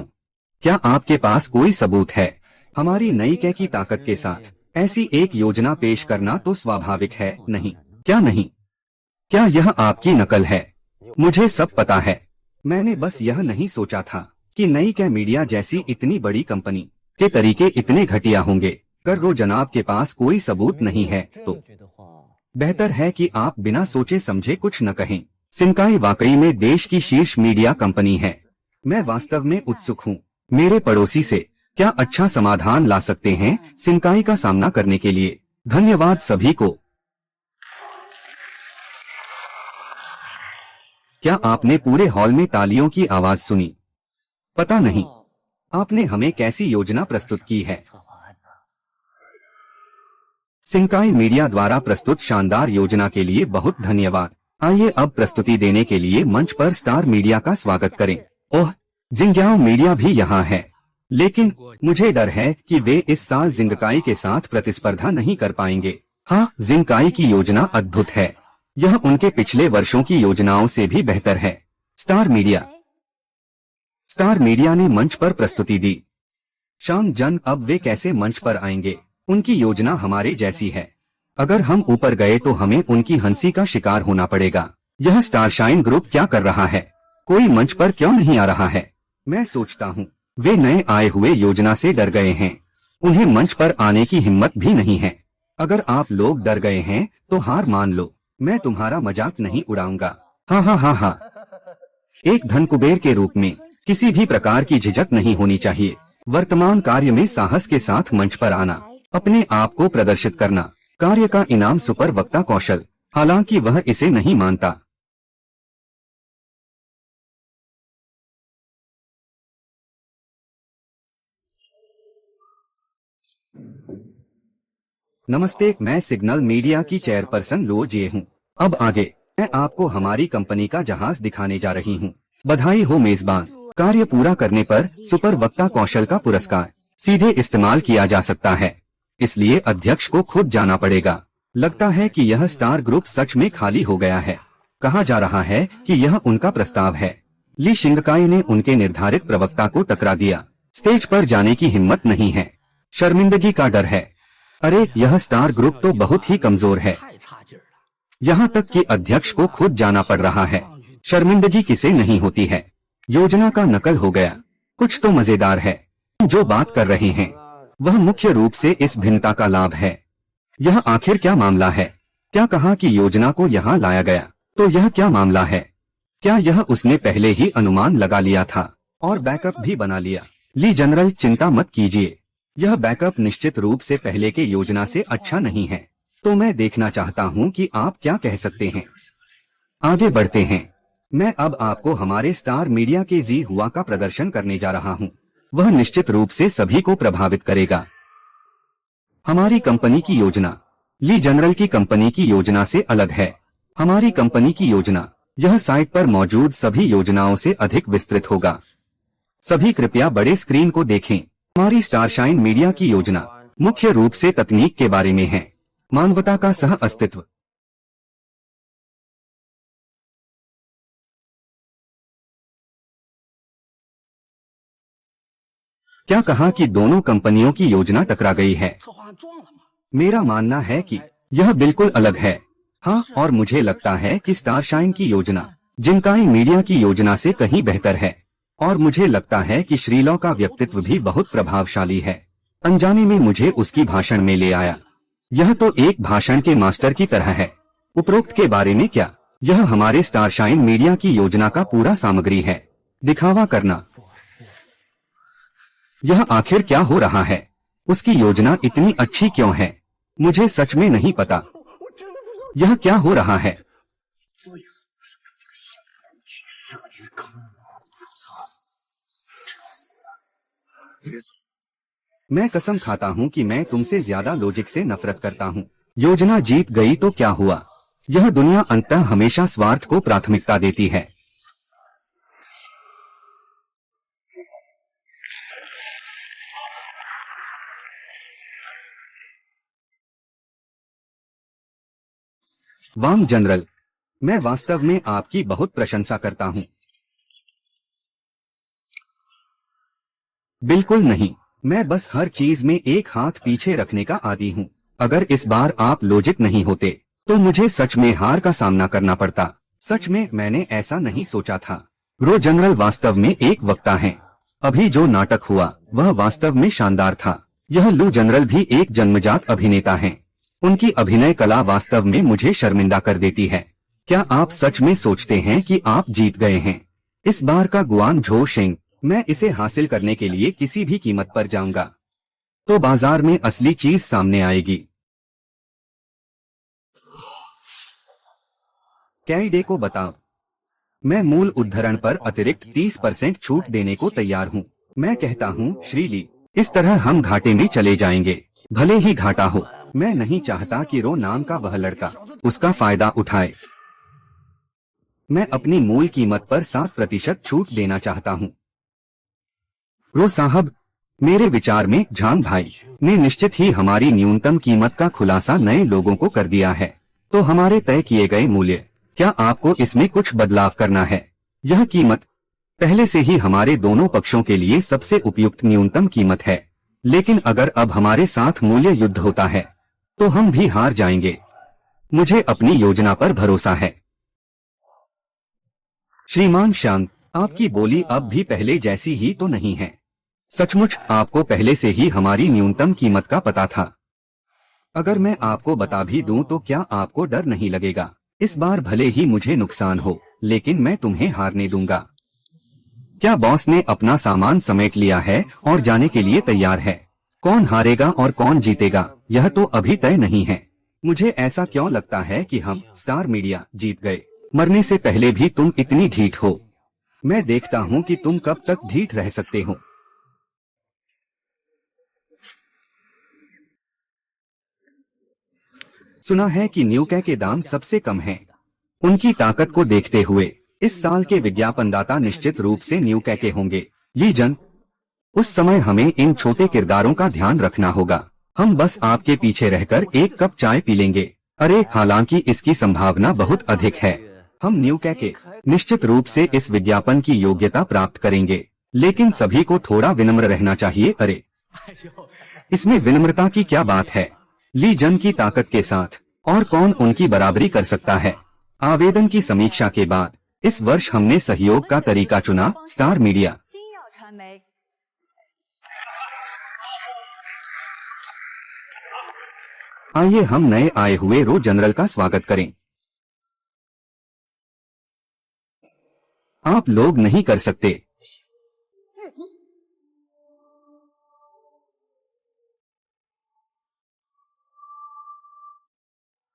क्या आपके पास कोई सबूत है? हमारी नई कै की ताकत के साथ ऐसी एक योजना पेश करना तो स्वाभाविक है, नहीं? क्या नहीं? क्या यह आपकी नकल है? मुझे सब पता है। मैंने बस यह नहीं सोचा था कि नई कै मीडिया जैसी इतनी बड़ी कंपनी के तरीके इतने घटिया होंगे। कर रो जनाब के पास कोई सबूत नहीं है तो बेहतर है कि आप बिना सोचे समझे कुछ न कहें। सिंकाई वाकई में देश की शीर्ष मीडिया कंपनी है। मैं वास्तव में उत्सुक हूँ मेरे पड़ोसी से क्या अच्छा समाधान ला सकते हैं सिंकाई का सामना करने के लिए। धन्यवाद सभी को। क्या आपने पूरे हॉल में तालियों की आवाज सुनी? पता नहीं आपने हमें कैसी योजना प्रस्तुत की है। सिंकाई मीडिया द्वारा प्रस्तुत शानदार योजना के लिए बहुत धन्यवाद। आइए अब प्रस्तुति देने के लिए मंच पर स्टार मीडिया का स्वागत करें। ओह, जिंग्याओ मीडिया भी यहाँ है, लेकिन मुझे डर है कि वे इस साल जिंगकाई के साथ प्रतिस्पर्धा नहीं कर पाएंगे। हाँ, जिंगकाई की योजना अद्भुत है। यह उनके पिछले वर्षों की योजनाओं से भी बेहतर है। स्टार मीडिया ने मंच पर प्रस्तुति दी। शांग जन, अब वे कैसे मंच पर आएंगे? उनकी योजना हमारे जैसी है। अगर हम ऊपर गए तो हमें उनकी हंसी का शिकार होना पड़ेगा। यह स्टारशाइन ग्रुप क्या कर रहा है? कोई मंच पर क्यों नहीं आ रहा है? मैं सोचता हूँ वे नए आए हुए योजना से डर गए हैं। उन्हें मंच पर आने की हिम्मत भी नहीं है। अगर आप लोग डर गए हैं तो हार मान लो, मैं तुम्हारा मजाक नहीं उड़ाऊंगा। हाँ हाँ हाँ हाँ। एक धनकुबेर के रूप में किसी भी प्रकार की झिझक नहीं होनी चाहिए। वर्तमान कार्य में साहस के साथ मंच पर आना, अपने आप को प्रदर्शित करना, कार्य का इनाम सुपर वक्ता कौशल। हालांकि वह इसे नहीं मानता। नमस्ते, मैं सिग्नल मीडिया की चेयरपर्सन लो जे हूँ। अब आगे मैं आपको हमारी कंपनी का जहाज दिखाने जा रही हूँ। बधाई हो मेजबान। कार्य पूरा करने पर सुपर वक्ता कौशल का पुरस्कार सीधे इस्तेमाल किया जा सकता है, इसलिए अध्यक्ष को खुद जाना पड़ेगा। लगता है कि यह स्टार ग्रुप सच में खाली हो गया है। कहा जा रहा है कि यह उनका प्रस्ताव है। ली शिंगकाई ने उनके निर्धारित प्रवक्ता को टकरा दिया। स्टेज पर जाने की हिम्मत नहीं है, शर्मिंदगी का डर है। अरे यह स्टार ग्रुप तो बहुत ही कमजोर है। यहाँ तक कि अध्यक्ष को खुद जाना पड़ रहा है। शर्मिंदगी किसे नहीं होती है। योजना का नकल हो गया। कुछ तो मजेदार है। जो बात कर रहे हैं वह मुख्य रूप से इस भिन्नता का लाभ है। यह आखिर क्या मामला है? क्या कहा कि योजना को यहाँ लाया गया, तो यह क्या मामला है? क्या यह उसने पहले ही अनुमान लगा लिया था और बैकअप भी बना लिया? ली जनरल, चिंता मत कीजिए, यह बैकअप निश्चित रूप से पहले के योजना से अच्छा नहीं है। तो मैं देखना चाहता हूँ कि आप क्या कह सकते हैं। आगे बढ़ते हैं। मैं अब आपको हमारे स्टार मीडिया के जी हुआ का प्रदर्शन करने जा रहा हूँ। वह निश्चित रूप से सभी को प्रभावित करेगा। हमारी कंपनी की योजना ली जनरल की कंपनी की योजना से अलग है। हमारी कंपनी की योजना यह साइट पर मौजूद सभी योजनाओं से अधिक विस्तृत होगा। सभी कृपया बड़े स्क्रीन को देखें। हमारी स्टारशाइन मीडिया की योजना मुख्य रूप से तकनीक के बारे में है, मानवता का सह अस्तित्व। क्या कहा कि दोनों कंपनियों की योजना टकरा गई है? मेरा मानना है कि यह बिल्कुल अलग है। हाँ, और मुझे लगता है कि स्टारशाइन की योजना जिंकाई मीडिया की योजना से कहीं बेहतर है। और मुझे लगता है कि श्रीलॉ का व्यक्तित्व भी बहुत प्रभावशाली है। अनजाने में मुझे उसकी भाषण में ले आया। यह तो एक भाषण के मास्टर की तरह है। उपरोक्त के बारे में क्या? यह हमारे स्टारशाइन मीडिया की योजना का पूरा सामग्री है। दिखावा करना। यह आखिर क्या हो रहा है? उसकी योजना इतनी अच्छी क्यों है? मुझे सच में नहीं पता। यह क्या हो रहा है? मैं कसम खाता हूँ कि मैं तुमसे ज्यादा लॉजिक से नफरत करता हूँ। योजना जीत गई तो क्या हुआ? यह दुनिया अंततः हमेशा स्वार्थ को प्राथमिकता देती है। वांग जनरल, मैं वास्तव में आपकी बहुत प्रशंसा करता हूँ। बिल्कुल नहीं, मैं बस हर चीज में एक हाथ पीछे रखने का आदी हूँ। अगर इस बार आप लॉजिक नहीं होते तो मुझे सच में हार का सामना करना पड़ता। सच में मैंने ऐसा नहीं सोचा था। रो जनरल वास्तव में एक वक्ता हैं। अभी जो नाटक हुआ वह वास्तव में शानदार था। यह लू जनरल भी एक जन्मजात अभिनेता हैं। उनकी अभिनय कला वास्तव में मुझे शर्मिंदा कर देती है। क्या आप सच में सोचते हैं कि आप जीत गए हैं? इस बार का गुआन झो शेंग, मैं इसे हासिल करने के लिए किसी भी कीमत पर जाऊंगा। तो बाजार में असली चीज सामने आएगी। कैडे को बताओ, मैं मूल उद्धरण पर अतिरिक्त 30% छूट देने को तैयार हूँ। मैं कहता हूँ श्रीली, इस तरह हम घाटे में चले जाएंगे, भले ही घाटा हो। मैं नहीं चाहता कि रो नाम का वह लड़का उसका फायदा उठाए। मैं अपनी मूल कीमत पर 7% छूट देना चाहता हूँ। रो साहब, मेरे विचार में झांग भाई ने निश्चित ही हमारी न्यूनतम कीमत का खुलासा नए लोगों को कर दिया है। तो हमारे तय किए गए मूल्य, क्या आपको इसमें कुछ बदलाव करना है? यह कीमत पहले से ही हमारे दोनों पक्षों के लिए सबसे उपयुक्त न्यूनतम कीमत है। लेकिन अगर अब हमारे साथ मूल्य युद्ध होता है तो हम भी हार जाएंगे। मुझे अपनी योजना पर भरोसा है। श्रीमान शांत, आपकी बोली अब भी पहले जैसी ही तो नहीं है। सचमुच आपको पहले से ही हमारी न्यूनतम कीमत का पता था। अगर मैं आपको बता भी दूं तो क्या आपको डर नहीं लगेगा? इस बार भले ही मुझे नुकसान हो, लेकिन मैं तुम्हें हारने दूंगा। क्या बॉस ने अपना सामान समेट लिया है और जाने के लिए तैयार है? कौन हारेगा और कौन जीतेगा, यह तो अभी तय नहीं है। मुझे ऐसा क्यों लगता है कि हम स्टार मीडिया जीत गए? मरने से पहले भी तुम इतनी ढीठ हो। मैं देखता हूँ कि तुम कब तक ढीठ रह सकते हो। सुना है कि न्यूकै के दाम सबसे कम हैं। उनकी ताकत को देखते हुए इस साल के विज्ञापनदाता निश्चित रूप से न्यूकै के होंगे। ये जन, उस समय हमें इन छोटे किरदारों का ध्यान रखना होगा। हम बस आपके पीछे रहकर एक कप चाय पी लेंगे। अरे हालांकि इसकी संभावना बहुत अधिक है। हम न्यूकै के निश्चित रूप से इस विज्ञापन की योग्यता प्राप्त करेंगे, लेकिन सभी को थोड़ा विनम्र रहना चाहिए। अरे इसमें विनम्रता की क्या बात है? ली जन की ताकत के साथ और कौन उनकी बराबरी कर सकता है? आवेदन की समीक्षा के बाद इस वर्ष हमने सहयोग का तरीका चुना, स्टार मीडिया। आइए हम नए आए हुए रो जनरल का स्वागत करें। आप लोग नहीं कर सकते।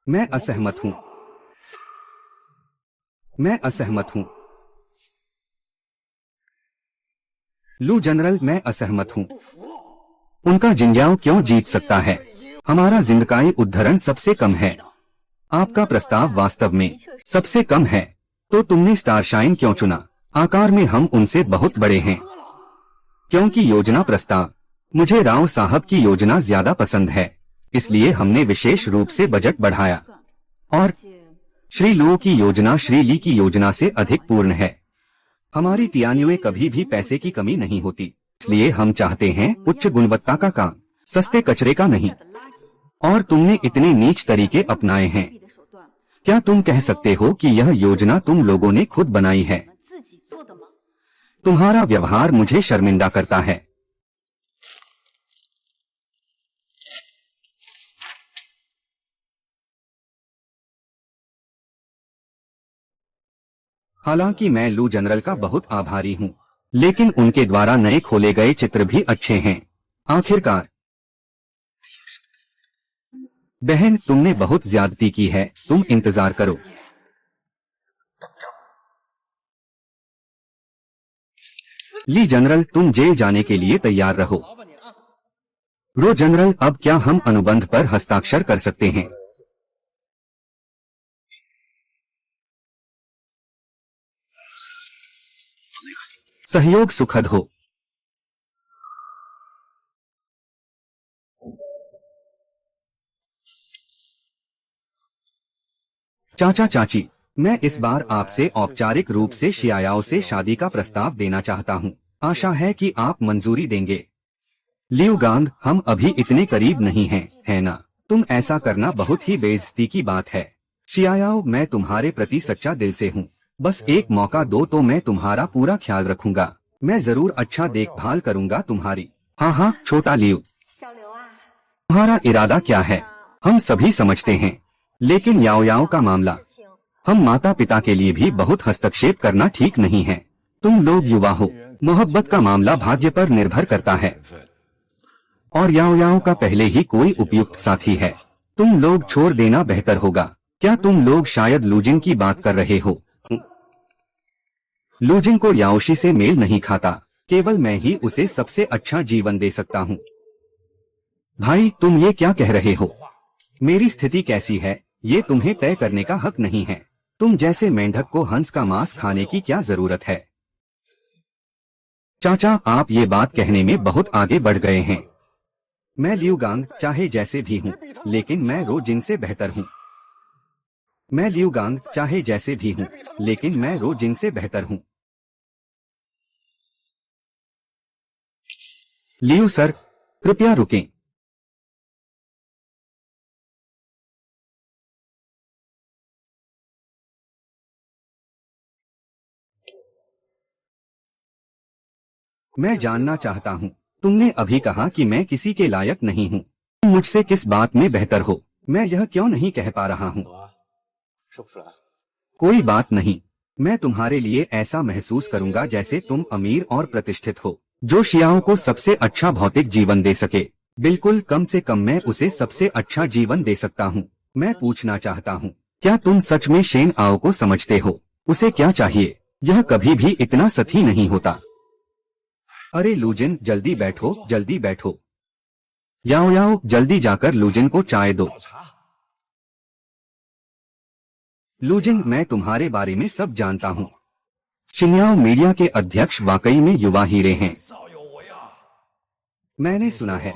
मैं असहमत हूँ। मैं असहमत हूँ। लू जनरल, मैं असहमत हूँ। उनका जिंजाओ क्यों जीत सकता है? हमारा जिंदकाई उद्धरण सबसे कम है। आपका प्रस्ताव वास्तव में सबसे कम है। तो तुमने स्टारशाइन क्यों चुना? आकार में हम उनसे बहुत बड़े हैं। क्योंकि योजना प्रस्ताव, मुझे राव साहब की योजना ज्यादा पसंद है, इसलिए हमने विशेष रूप से बजट बढ़ाया। और श्री लू की योजना श्री ली की योजना से अधिक पूर्ण है। हमारी तियानियों कभी भी पैसे की कमी नहीं होती, इसलिए हम चाहते हैं उच्च गुणवत्ता का काम, सस्ते कचरे का नहीं। और तुमने इतने नीच तरीके अपनाए हैं। क्या तुम कह सकते हो कि यह योजना तुम लोगों ने खुद बनाई है? तुम्हारा व्यवहार मुझे शर्मिंदा करता है। हालांकि मैं लू जनरल का बहुत आभारी हूँ, लेकिन उनके द्वारा नए खोले गए चित्र भी अच्छे हैं। आखिरकार बहन, तुमने बहुत ज्यादती की है। तुम इंतजार करो। ली जनरल, तुम जेल जाने के लिए तैयार रहो। रो जनरल, अब क्या हम अनुबंध पर हस्ताक्षर कर सकते हैं? सहयोग सुखद हो। चाचा चाची, मैं इस बार आपसे औपचारिक रूप से शियाओ से शादी का प्रस्ताव देना चाहता हूँ। आशा है कि आप मंजूरी देंगे। लियू गांग, हम अभी इतने करीब नहीं हैं, है ना? तुम ऐसा करना बहुत ही बेइज्जती की बात है। शियाओ, मैं तुम्हारे प्रति सच्चा दिल से हूँ। बस एक मौका दो तो मैं तुम्हारा पूरा ख्याल रखूंगा। मैं जरूर अच्छा देखभाल करूंगा तुम्हारी। हाँ हाँ, छोटा लियू, तुम्हारा इरादा क्या है हम सभी समझते हैं, लेकिन याओ याओ का मामला, हम माता पिता के लिए भी बहुत हस्तक्षेप करना ठीक नहीं है। तुम लोग युवा हो, मोहब्बत का मामला भाग्य पर निर्भर करता है। और याओ याओ का पहले ही कोई उपयुक्त साथी है। तुम लोग छोड़ देना बेहतर होगा। क्या तुम लोग शायद लूजिन की बात कर रहे हो? लूजिन को याओशी से मेल नहीं खाता। केवल मैं ही उसे सबसे अच्छा जीवन दे सकता हूँ। भाई, तुम ये क्या कह रहे हो? मेरी स्थिति कैसी है ये तुम्हें तय करने का हक नहीं है। तुम जैसे मेंढक को हंस का मांस खाने की क्या जरूरत है? चाचा, आप ये बात कहने में बहुत आगे बढ़ गए हैं। मैं लियू गांग चाहे जैसे भी हूँ, लेकिन मैं रो जिन से बेहतर हूँ। मैं लियू गांग चाहे जैसे भी हूँ, लेकिन मैं रो जिन से बेहतर हूँ। लियू सर, कृपया रुकें। मैं जानना चाहता हूँ, तुमने अभी कहा कि मैं किसी के लायक नहीं हूँ। तुम मुझसे किस बात में बेहतर हो? मैं यह क्यों नहीं कह पा रहा हूँ? कोई बात नहीं, मैं तुम्हारे लिए ऐसा महसूस करूंगा जैसे तुम अमीर और प्रतिष्ठित हो, जो शियाओं को सबसे अच्छा भौतिक जीवन दे सके। बिल्कुल, कम से कम मैं उसे सबसे अच्छा जीवन दे सकता हूँ। मैं पूछना चाहता हूँ, क्या तुम सच में शेन आओ को समझते हो? उसे क्या चाहिए? यह कभी भी इतना सही नहीं होता। अरे लूजिन, जल्दी बैठो, जल्दी बैठो। याओ याओ, जल्दी जाकर लूजिन को चाय दो। लूजिन, मैं तुम्हारे बारे में सब जानता हूँ। शिन्याओ मीडिया के अध्यक्ष वाकई में युवा हीरे हैं। मैंने सुना है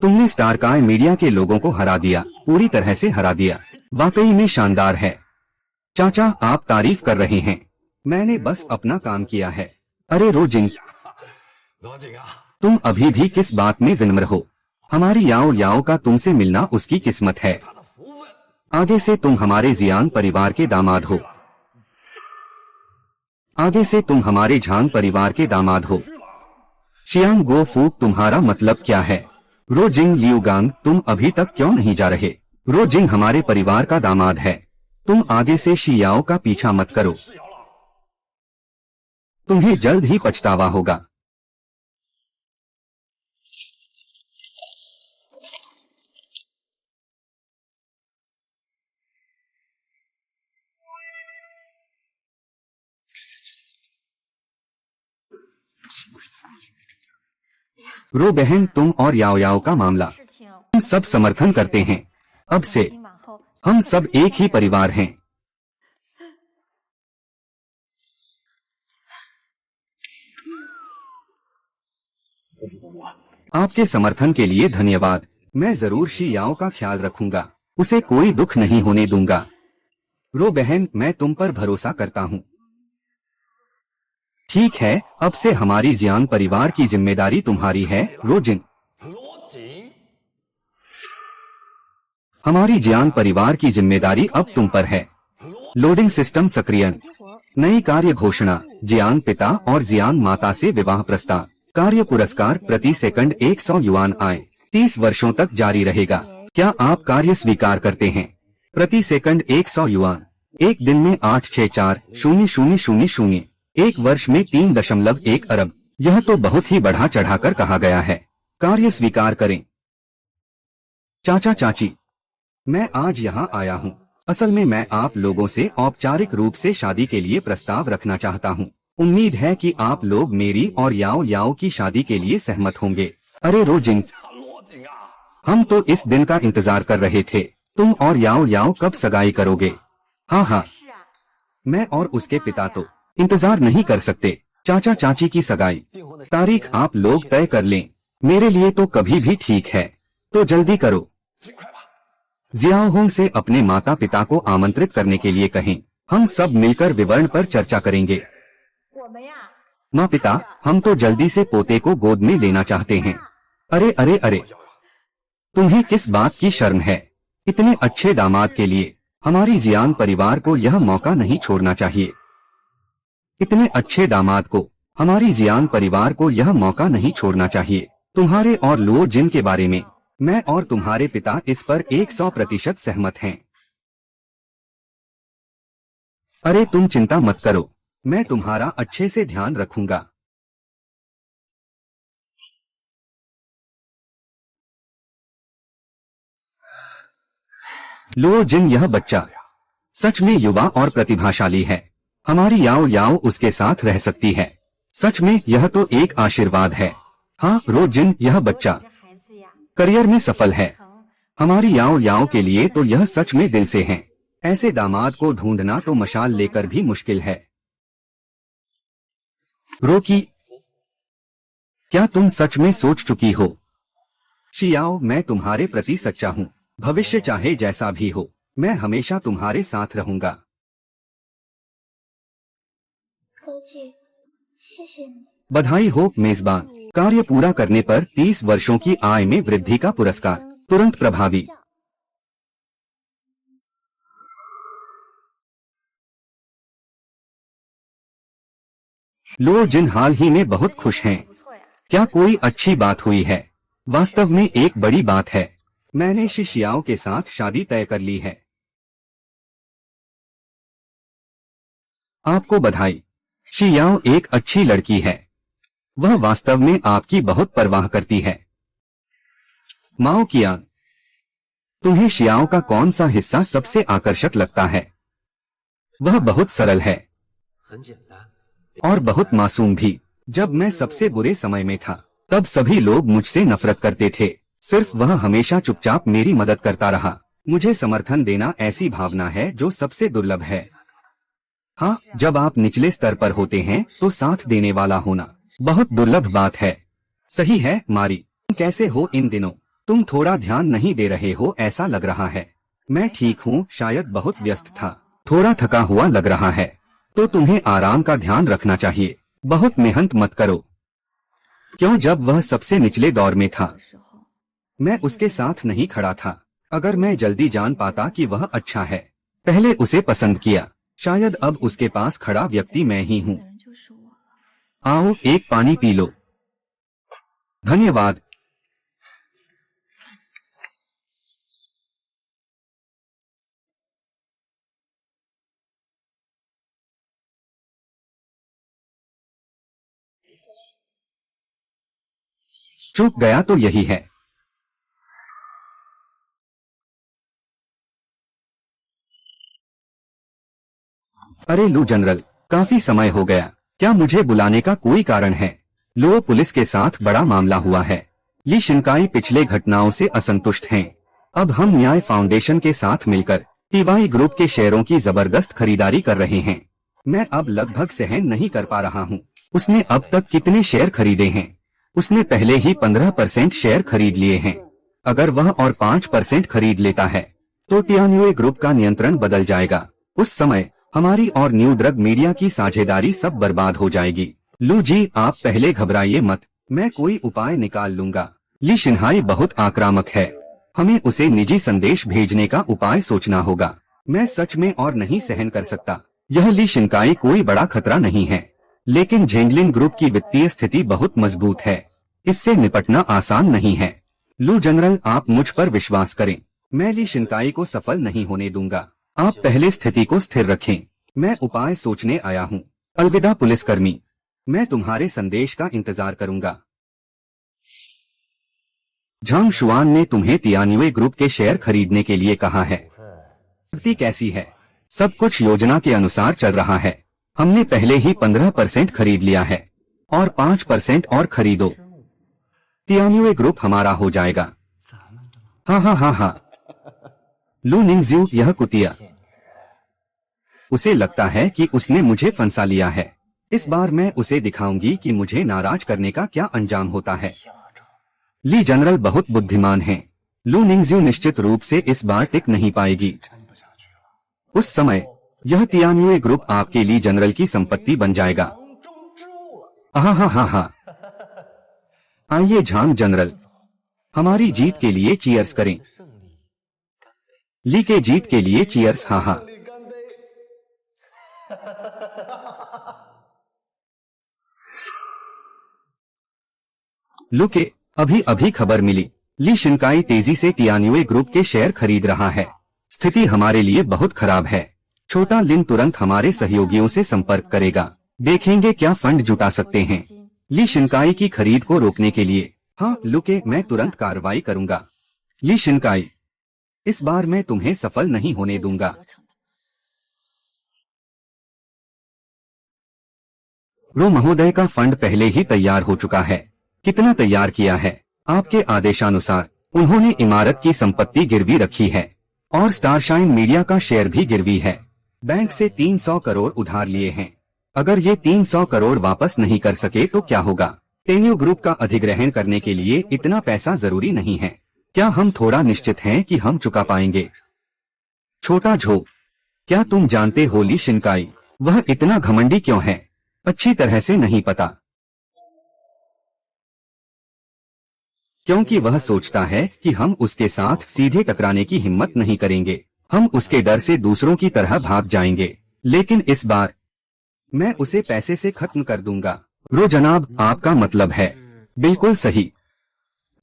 तुमने स्टारकाय मीडिया के लोगों को हरा दिया, पूरी तरह से हरा दिया। वाकई में शानदार है। चाचा, आप तारीफ कर रहे हैं। मैंने बस अपना काम किया है। अरे रोजिन, तुम अभी भी किस बात में विनम्र हो? हमारी याओ याओ का तुमसे मिलना उसकी किस्मत है। आगे से तुम हमारे जियान परिवार के दामाद हो। आगे से तुम हमारे झांग परिवार के दामाद हो। शियांग गो फूक, तुम्हारा मतलब क्या है? रोजिंग लियुगांग, तुम अभी तक क्यों नहीं जा रहे? रोजिंग हमारे परिवार का दामाद है। तुम आगे से शियाओ का पीछा मत करो, तुम्हें जल्द ही पछतावा होगा। रो बहन, तुम और याओ याओ का मामला हम सब समर्थन करते हैं। अब से हम सब एक ही परिवार हैं। आपके समर्थन के लिए धन्यवाद। मैं जरूर शी याओ का ख्याल रखूंगा, उसे कोई दुख नहीं होने दूंगा। रो बहन, मैं तुम पर भरोसा करता हूँ। ठीक है, अब से हमारी जियांग परिवार की जिम्मेदारी तुम्हारी है। रोजिन, हमारी जियांग परिवार की जिम्मेदारी अब तुम पर है। लोडिंग सिस्टम सक्रियण। नई कार्य घोषणा। जियांग पिता और जियांग माता से विवाह प्रस्ताव। कार्य पुरस्कार प्रति सेकंड 100 युआन आय, 30 वर्षों तक जारी रहेगा। क्या आप कार्य स्वीकार करते हैं? प्रति सेकंड 100 युआन, एक दिन में 864,000,000, एक वर्ष में 3.1 अरब। यह तो बहुत ही बढ़ा चढ़ाकर कहा गया है। कार्य स्वीकार करें। चाचा चाची, मैं आज यहाँ आया हूँ। असल में मैं आप लोगों से औपचारिक रूप से शादी के लिए प्रस्ताव रखना चाहता हूँ। उम्मीद है कि आप लोग मेरी और याओ याओ की शादी के लिए सहमत होंगे। अरे रोजिंग, हम तो इस दिन का इंतजार कर रहे थे। तुम और याओ याओ कब सगाई करोगे? हाँ हाँ, मैं और उसके पिता तो इंतजार नहीं कर सकते। चाचा चाची की सगाई तारीख आप लोग तय कर लें। मेरे लिए तो कभी भी ठीक है, तो जल्दी करो। जियाओहोंग से अपने माता पिता को आमंत्रित करने के लिए कहें। हम सब मिलकर विवरण पर चर्चा करेंगे। माँ पिता, हम तो जल्दी से पोते को गोद में लेना चाहते हैं। अरे अरे अरे, तुम्हें किस बात की शर्म है? इतने अच्छे दामाद के लिए हमारी जियांग परिवार को यह मौका नहीं छोड़ना चाहिए। इतने अच्छे दामाद को हमारी जियांग परिवार को यह मौका नहीं छोड़ना चाहिए। तुम्हारे और लुओ जिन के बारे में मैं और तुम्हारे पिता इस पर 100% सहमत हैं। अरे तुम चिंता मत करो, मैं तुम्हारा अच्छे से ध्यान रखूंगा। लुओ जिन, यह बच्चा सच में युवा और प्रतिभाशाली है। हमारी याओ याओ उसके साथ रह सकती है। सच में यह तो एक आशीर्वाद है। हाँ रो जिन, यह बच्चा करियर में सफल है। हमारी याओ याओ के लिए तो यह सच में दिल से है। ऐसे दामाद को ढूंढना तो मशाल लेकर भी मुश्किल है। रोकी, क्या तुम सच में सोच चुकी हो? शियाओ, मैं तुम्हारे प्रति सच्चा हूँ। भविष्य चाहे जैसा भी हो, मैं हमेशा तुम्हारे साथ रहूंगा। बधाई हो मेजबान। कार्य पूरा करने पर 30 वर्षों की आय में वृद्धि का पुरस्कार तुरंत प्रभावी। लो जिन हाल ही में बहुत खुश हैं। क्या कोई अच्छी बात हुई है? वास्तव में एक बड़ी बात है। मैंने शिशियाओ के साथ शादी तय कर ली है। आपको बधाई। शियाओ एक अच्छी लड़की है। वह वास्तव में आपकी बहुत परवाह करती है। माओ कियांग, तुम्हें शियाओ का कौन सा हिस्सा सबसे आकर्षक लगता है? वह बहुत सरल है और बहुत मासूम भी। जब मैं सबसे बुरे समय में था तब सभी लोग मुझसे नफरत करते थे। सिर्फ वह हमेशा चुपचाप मेरी मदद करता रहा। मुझे समर्थन देना ऐसी भावना है जो सबसे दुर्लभ है। हाँ, जब आप निचले स्तर पर होते हैं तो साथ देने वाला होना बहुत दुर्लभ बात है। सही है मारी। तुम कैसे हो इन दिनों? तुम थोड़ा ध्यान नहीं दे रहे हो ऐसा लग रहा है। मैं ठीक हूँ, शायद बहुत व्यस्त था, थोड़ा थका हुआ लग रहा है। तो तुम्हें आराम का ध्यान रखना चाहिए। बहुत मेहनत मत करो। क्यों? जब वह सबसे निचले दौर में था मैं उसके साथ नहीं खड़ा था। अगर मैं जल्दी जान पाता कि वह अच्छा है, पहले उसे पसंद किया, शायद अब उसके पास खड़ा व्यक्ति मैं ही हूँ। आओ एक पानी पी लो। धन्यवाद। चूक गया तो यही है। अरे लू जनरल, काफी समय हो गया। क्या मुझे बुलाने का कोई कारण है? लो पुलिस के साथ बड़ा मामला हुआ है। ली शिनकाई पिछले घटनाओं से असंतुष्ट हैं। अब हम न्याय फाउंडेशन के साथ मिलकर टीवाई ग्रुप के शेयरों की जबरदस्त खरीदारी कर रहे हैं। मैं अब लगभग सहन नहीं कर पा रहा हूँ। उसने अब तक कितने शेयर खरीदे हैं? उसने पहले ही 15% शेयर खरीद लिए हैं। अगर वह और 5% खरीद लेता है तो टियान्युए ग्रुप का नियंत्रण बदल जाएगा। उस समय हमारी और न्यू ड्रग मीडिया की साझेदारी सब बर्बाद हो जाएगी। लू जी, आप पहले घबराइए मत, मैं कोई उपाय निकाल लूंगा। ली शिनहाई बहुत आक्रामक है। हमें उसे निजी संदेश भेजने का उपाय सोचना होगा। मैं सच में और नहीं सहन कर सकता। यह ली शिनकाई कोई बड़ा खतरा नहीं है, लेकिन झेंगलिन ग्रुप की वित्तीय स्थिति बहुत मजबूत है। इससे निपटना आसान नहीं है। लू जनरल, आप मुझ पर विश्वास करें। मैं ली शिनकाई को सफल नहीं होने दूंगा। आप पहले स्थिति को स्थिर रखें। मैं उपाय सोचने आया हूँ। अलविदा पुलिसकर्मी, मैं तुम्हारे संदेश का इंतजार करूंगा। झांग शुआन ने तुम्हें तियान्युए ग्रुप के शेयर खरीदने के लिए कहा है। स्थिति कैसी है? सब कुछ योजना के अनुसार चल रहा है। हमने पहले ही 15% खरीद लिया है और 5% और खरीदो। तियान्युए ग्रुप हमारा हो जाएगा। हाँ हाँ हाँ हाँ। लू निंगज्यू, यह कुतिया, उसे लगता है कि उसने मुझे फंसा लिया है। इस बार मैं उसे दिखाऊंगी कि मुझे नाराज करने का क्या अंजाम होता है। ली जनरल बहुत बुद्धिमान हैं। लू निंगज्यू निश्चित रूप से इस बार टिक नहीं पाएगी। उस समय यह तियान्युए ग्रुप आपके ली जनरल की संपत्ति बन जाएगा। हाँ हाँ हाँ हाँ। आइए झांग जनरल, हमारी जीत के लिए चीयर्स करें। ली के जीत के लिए चीयर्स। हाँ हाँ। लू के अभी अभी खबर मिली। ली शिनकाई तेजी से टियान्युए ग्रुप के शेयर खरीद रहा है। स्थिति हमारे लिए बहुत खराब है। छोटा लिन तुरंत हमारे सहयोगियों से संपर्क करेगा। देखेंगे क्या फंड जुटा सकते हैं ली शिनकाई की खरीद को रोकने के लिए। हाँ लू के, मैं तुरंत कार्रवाई करूंगा। ली शिनकाई, इस बार मैं तुम्हें सफल नहीं होने दूंगा। रो महोदय का फंड पहले ही तैयार हो चुका है। कितना तैयार किया है? आपके आदेशानुसार उन्होंने इमारत की संपत्ति गिरवी रखी है और स्टारशाइन मीडिया का शेयर भी गिरवी है। बैंक से 300 करोड़ उधार लिए हैं। अगर ये 300 करोड़ वापस नहीं कर सके तो क्या होगा? टेन्यू ग्रुप का अधिग्रहण करने के लिए इतना पैसा जरूरी नहीं है। क्या हम थोड़ा निश्चित हैं कि हम चुका पाएंगे? छोटा झो, क्या तुम जानते हो ली शिनकाई वह इतना घमंडी क्यों है? अच्छी तरह से नहीं पता। क्योंकि वह सोचता है कि हम उसके साथ सीधे टकराने की हिम्मत नहीं करेंगे। हम उसके डर से दूसरों की तरह भाग जाएंगे। लेकिन इस बार मैं उसे पैसे से खत्म कर दूंगा। रो जनाब, आपका मतलब है? बिल्कुल सही।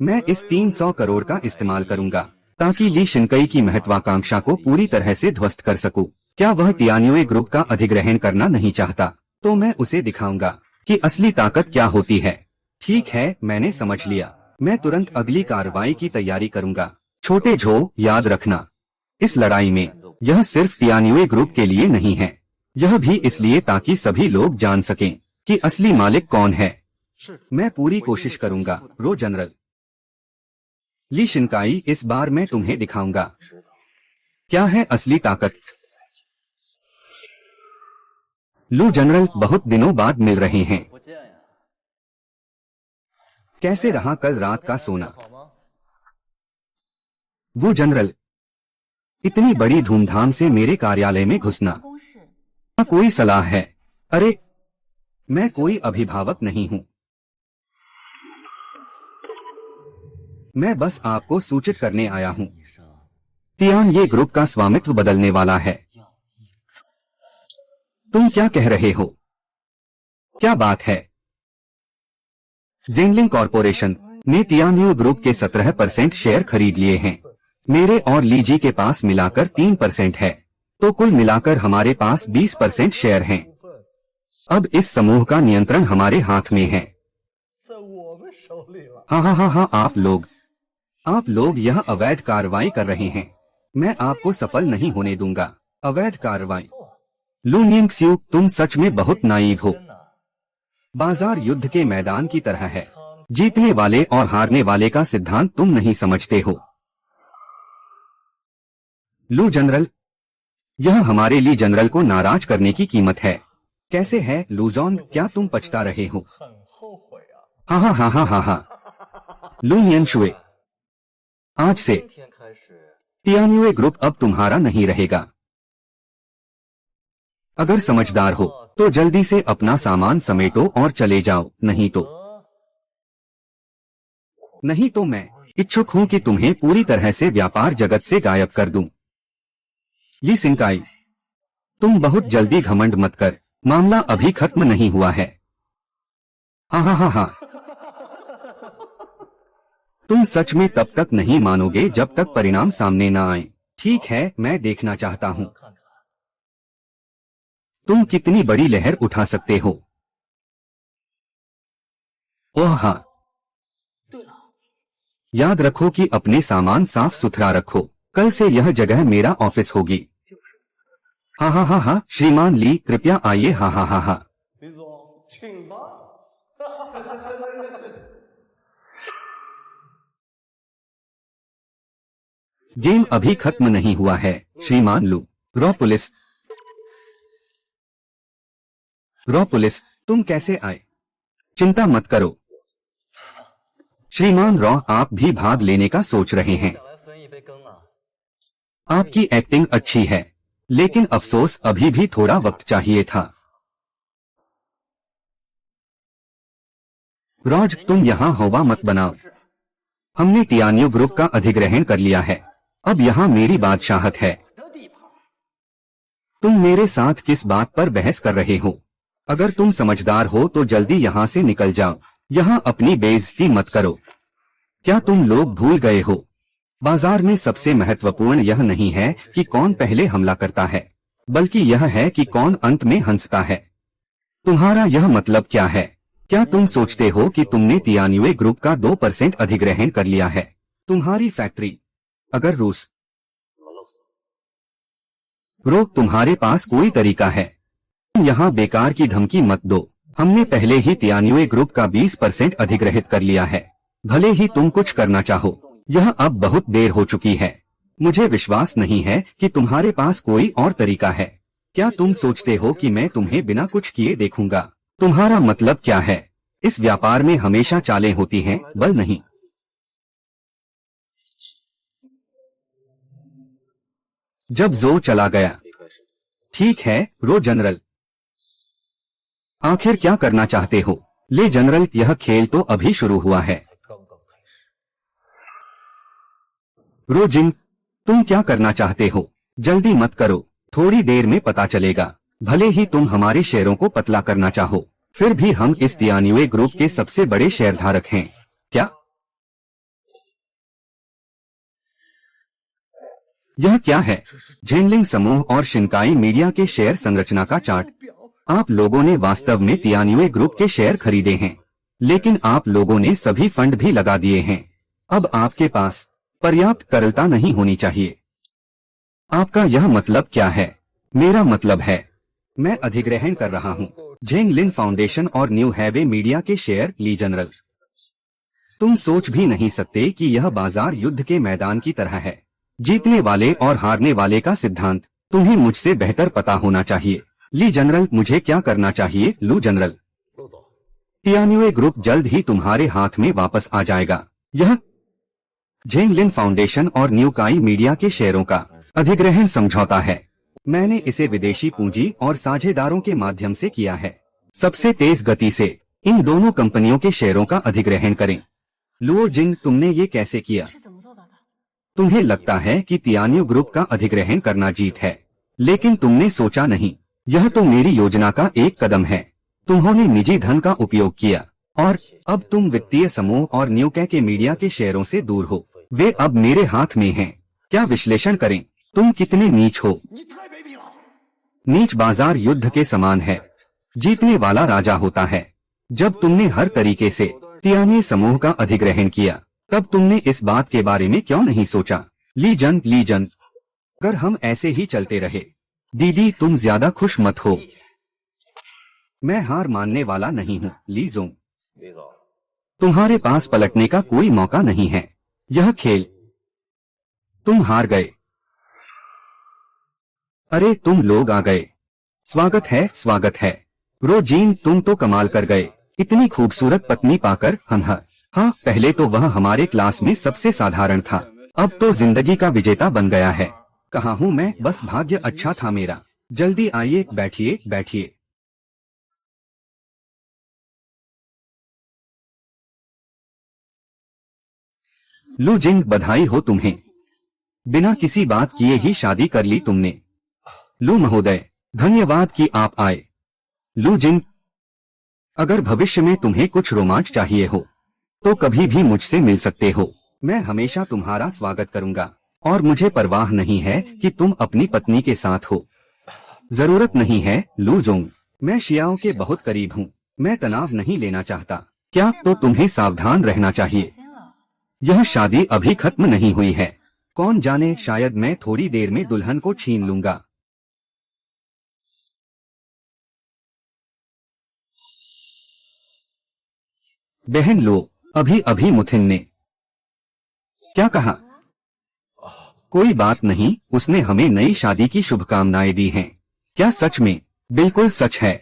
मैं इस 300 करोड़ का इस्तेमाल करूंगा ताकि ली शिनकई की महत्वाकांक्षा को पूरी तरह से ध्वस्त कर सकूं। क्या वह टियान्युए ग्रुप का अधिग्रहण करना नहीं चाहता? तो मैं उसे दिखाऊंगा कि असली ताकत क्या होती है। ठीक है, मैंने समझ लिया। मैं तुरंत अगली कार्रवाई की तैयारी करूंगा। छोटे झो, याद रखना, इस लड़ाई में यह सिर्फ टियान्युए ग्रुप के लिए नहीं है, यह भी इसलिए ताकि सभी लोग जान सकें कि असली मालिक कौन है। मैं पूरी कोशिश करूंगा, रो जनरल। ली शिनकाई, इस बार मैं तुम्हें दिखाऊंगा क्या है असली ताकत। लू जनरल, बहुत दिनों बाद मिल रहे हैं। कैसे रहा कल रात का सोना? वो जनरल, इतनी बड़ी धूमधाम से मेरे कार्यालय में घुसना, कोई सलाह है? अरे, मैं कोई अभिभावक नहीं हूँ, मैं बस आपको सूचित करने आया हूँ। तियान ये ग्रुप का स्वामित्व बदलने वाला है। तुम क्या कह रहे हो? क्या बात है? जेंगलिंग कॉरपोरेशन ने तियान्यू ग्रुप के 17% शेयर खरीद लिए हैं। मेरे और लीजी के पास मिलाकर 3% है, तो कुल मिलाकर हमारे पास 20% शेयर हैं। अब इस समूह का नियंत्रण हमारे हाथ में है। हाँ हाँ हाँ हाँ, आप लोग यह अवैध कार्रवाई कर रहे हैं। मैं आपको सफल नहीं होने दूंगा। अवैध कार्रवाई? लू निंगस्यू, तुम सच में बहुत नाइव हो। बाजार युद्ध के मैदान की तरह है। जीतने वाले और हारने वाले का सिद्धांत तुम नहीं समझते हो। लू जनरल, यह हमारे ली जनरल को नाराज करने की कीमत है। कैसे है लूजोंग, क्या तुम पछता रहे हो? हाँ हाँ हाँ हाँ हाँ हाँ। लू नियनशुए, आज से टियान्युए ग्रुप अब तुम्हारा नहीं रहेगा। अगर समझदार हो तो जल्दी से अपना सामान समेटो और चले जाओ, नहीं तो मैं इच्छुक हूं कि तुम्हें पूरी तरह से व्यापार जगत से गायब कर दूं। ली शिनकाई, तुम बहुत जल्दी घमंड मत कर, मामला अभी खत्म नहीं हुआ है। हाँ हाँ हाँ हाँ, तुम सच में तब तक नहीं मानोगे जब तक परिणाम सामने ना आए। ठीक है, मैं देखना चाहता हूँ तुम कितनी बड़ी लहर उठा सकते हो। ओह हाँ, याद रखो कि अपने सामान साफ सुथरा रखो। कल से यह जगह मेरा ऑफिस होगी। हाँ हाँ हाँ हाँ, श्रीमान ली कृपया आइए। हाँ हाँ हाँ हाँ। गेम अभी खत्म नहीं हुआ है श्रीमान लू। रॉ पुलिस, तुम कैसे आए? चिंता मत करो श्रीमान रॉ, आप भी भाग लेने का सोच रहे हैं। आपकी एक्टिंग अच्छी है, लेकिन अफसोस अभी भी थोड़ा वक्त चाहिए था। रॉज, तुम यहाँ हवा मत बनाओ। हमने टियान्यू ग्रुप का अधिग्रहण कर लिया है, अब यहाँ मेरी बादशाहत है। तुम मेरे साथ किस बात पर बहस कर रहे हो? अगर तुम समझदार हो तो जल्दी यहाँ से निकल जाओ। यहाँ अपनी बेइज्जती मत करो। क्या तुम लोग भूल गए हो, बाजार में सबसे महत्वपूर्ण यह नहीं है कि कौन पहले हमला करता है, बल्कि यह है कि कौन अंत में हंसता है। तुम्हारा यह मतलब क्या है? क्या तुम सोचते हो कि तुमने तियान्युए ग्रुप का 2% अधिग्रहण कर लिया है? तुम्हारी फैक्ट्री अगर तुम्हारे पास कोई तरीका है, तुम यहाँ बेकार की धमकी मत दो। हमने पहले ही तियान्युए ग्रुप का 20% अधिग्रहित कर लिया है। भले ही तुम कुछ करना चाहो, यह अब बहुत देर हो चुकी है। मुझे विश्वास नहीं है कि तुम्हारे पास कोई और तरीका है। क्या तुम सोचते हो कि मैं तुम्हें बिना कुछ किए देखूंगा? तुम्हारा मतलब क्या है? इस व्यापार में हमेशा चालें होती हैं, बल नहीं। जब जो चला गया। ठीक है रो जनरल, आखिर क्या करना चाहते हो? ले जनरल, यह खेल तो अभी शुरू हुआ है। रोजिंग, तुम क्या करना चाहते हो? जल्दी मत करो, थोड़ी देर में पता चलेगा। भले ही तुम हमारे शेयरों को पतला करना चाहो, फिर भी हम इस तियान्युए ग्रुप के सबसे बड़े शेयरधारक हैं। क्या? यह क्या है? झेनलिंग समूह और शिनकाई मीडिया के शेयर संरचना का चार्ट। आप लोगों ने वास्तव में तियान्युए ग्रुप के शेयर खरीदे हैं, लेकिन आप लोगों ने सभी फंड भी लगा दिए हैं। अब आपके पास पर्याप्त तरलता नहीं होनी चाहिए। आपका यह मतलब क्या है? मेरा मतलब है, मैं अधिग्रहण कर रहा हूँ झेंगलिन फाउंडेशन और न्यू हैवे मीडिया के शेयर। ली जनरल, तुम सोच भी नहीं सकते कि यह बाजार युद्ध के मैदान की तरह है। जीतने वाले और हारने वाले का सिद्धांत तुम्हें मुझसे बेहतर पता होना चाहिए। ली जनरल, मुझे क्या करना चाहिए? लू जनरल, तियान्युए ग्रुप जल्द ही तुम्हारे हाथ में वापस आ जाएगा। यह झेंगलिन फाउंडेशन और न्यू काई मीडिया के शेयरों का अधिग्रहण समझौता है। मैंने इसे विदेशी पूंजी और साझेदारों के माध्यम से किया है। सबसे तेज गति से इन दोनों कंपनियों के शेयरों का अधिग्रहण करें। लुओ जिंग, तुमने ये कैसे किया? तुम्हें लगता है कि तियान्यू ग्रुप का अधिग्रहण करना जीत है, लेकिन तुमने सोचा नहीं। यह तो मेरी योजना का एक कदम है। तुम्होंने निजी धन का उपयोग किया और अब तुम वित्तीय समूह और न्यूकै के मीडिया के शेयरों से दूर हो। वे अब मेरे हाथ में हैं। क्या विश्लेषण करें? तुम कितने नीच हो। नीच बाजार युद्ध के समान है। जीतने वाला राजा होता है। जब तुमने हर तरीके से तियान्यू समूह का अधिग्रहण किया, तब तुमने इस बात के बारे में क्यों नहीं सोचा? ली जन, अगर हम ऐसे ही चलते रहे, दीदी तुम ज्यादा खुश मत हो। मैं हार मानने वाला नहीं हूँ। ली जोंग, तुम्हारे पास पलटने का कोई मौका नहीं है। यह खेल, तुम हार गए। अरे तुम लोग आ गए। स्वागत है, स्वागत है। रोजीन, तुम तो कमाल कर गए। इतनी खूबसूरत पत्नी पाकर। हाँ, पहले तो वह हमारे क्लास में सबसे साधारण था, अब तो जिंदगी का विजेता बन गया है। कहाँ हूँ मैं? बस भाग्य अच्छा था मेरा। जल्दी आइए, बैठिए बैठिए। लू जिंग, बधाई हो तुम्हें। बिना किसी बात किए ही शादी कर ली तुमने। लू महोदय, धन्यवाद कि आप आए। लू जिंग, अगर भविष्य में तुम्हें कुछ रोमांच चाहिए हो तो कभी भी मुझसे मिल सकते हो। मैं हमेशा तुम्हारा स्वागत करूंगा और मुझे परवाह नहीं है कि तुम अपनी पत्नी के साथ हो। जरूरत नहीं है लू जोंग, मैं शियाओं के बहुत करीब हूँ। मैं तनाव नहीं लेना चाहता। क्या? तो तुम्हें सावधान रहना चाहिए। यह शादी अभी खत्म नहीं हुई है। कौन जाने, शायद मैं थोड़ी देर में दुल्हन को छीन लूंगा। बहन लो, अभी अभी मुथिन ने क्या कहा? कोई बात नहीं, उसने हमें नई शादी की शुभकामनाएं दी हैं। क्या सच में? बिल्कुल सच है।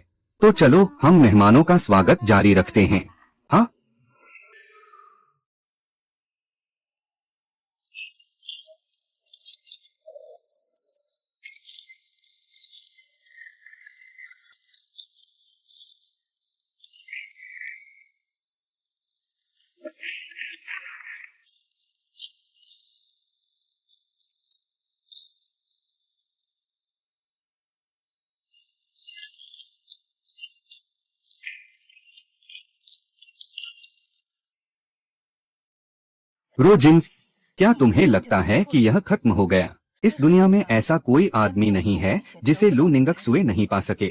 तो चलो हम मेहमानों का स्वागत जारी रखते हैं। हाँ, रोजिंग, क्या तुम्हें लगता है कि यह खत्म हो गया? इस दुनिया में ऐसा कोई आदमी नहीं है जिसे लू निंगक सुए नहीं पा सके।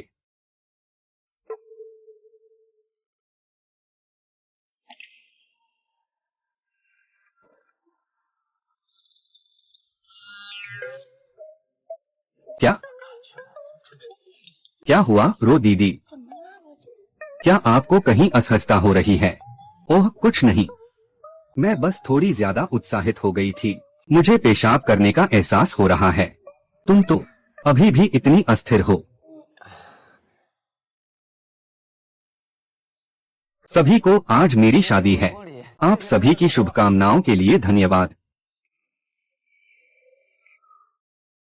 क्या? क्या हुआ रो दीदी? क्या आपको कहीं असहजता हो रही है? ओह कुछ नहीं, मैं बस थोड़ी ज्यादा उत्साहित हो गई थी। मुझे पेशाब करने का एहसास हो रहा है। तुम तो अभी भी इतनी अस्थिर हो। सभी को आज मेरी शादी है। आप सभी की शुभकामनाओं के लिए धन्यवाद।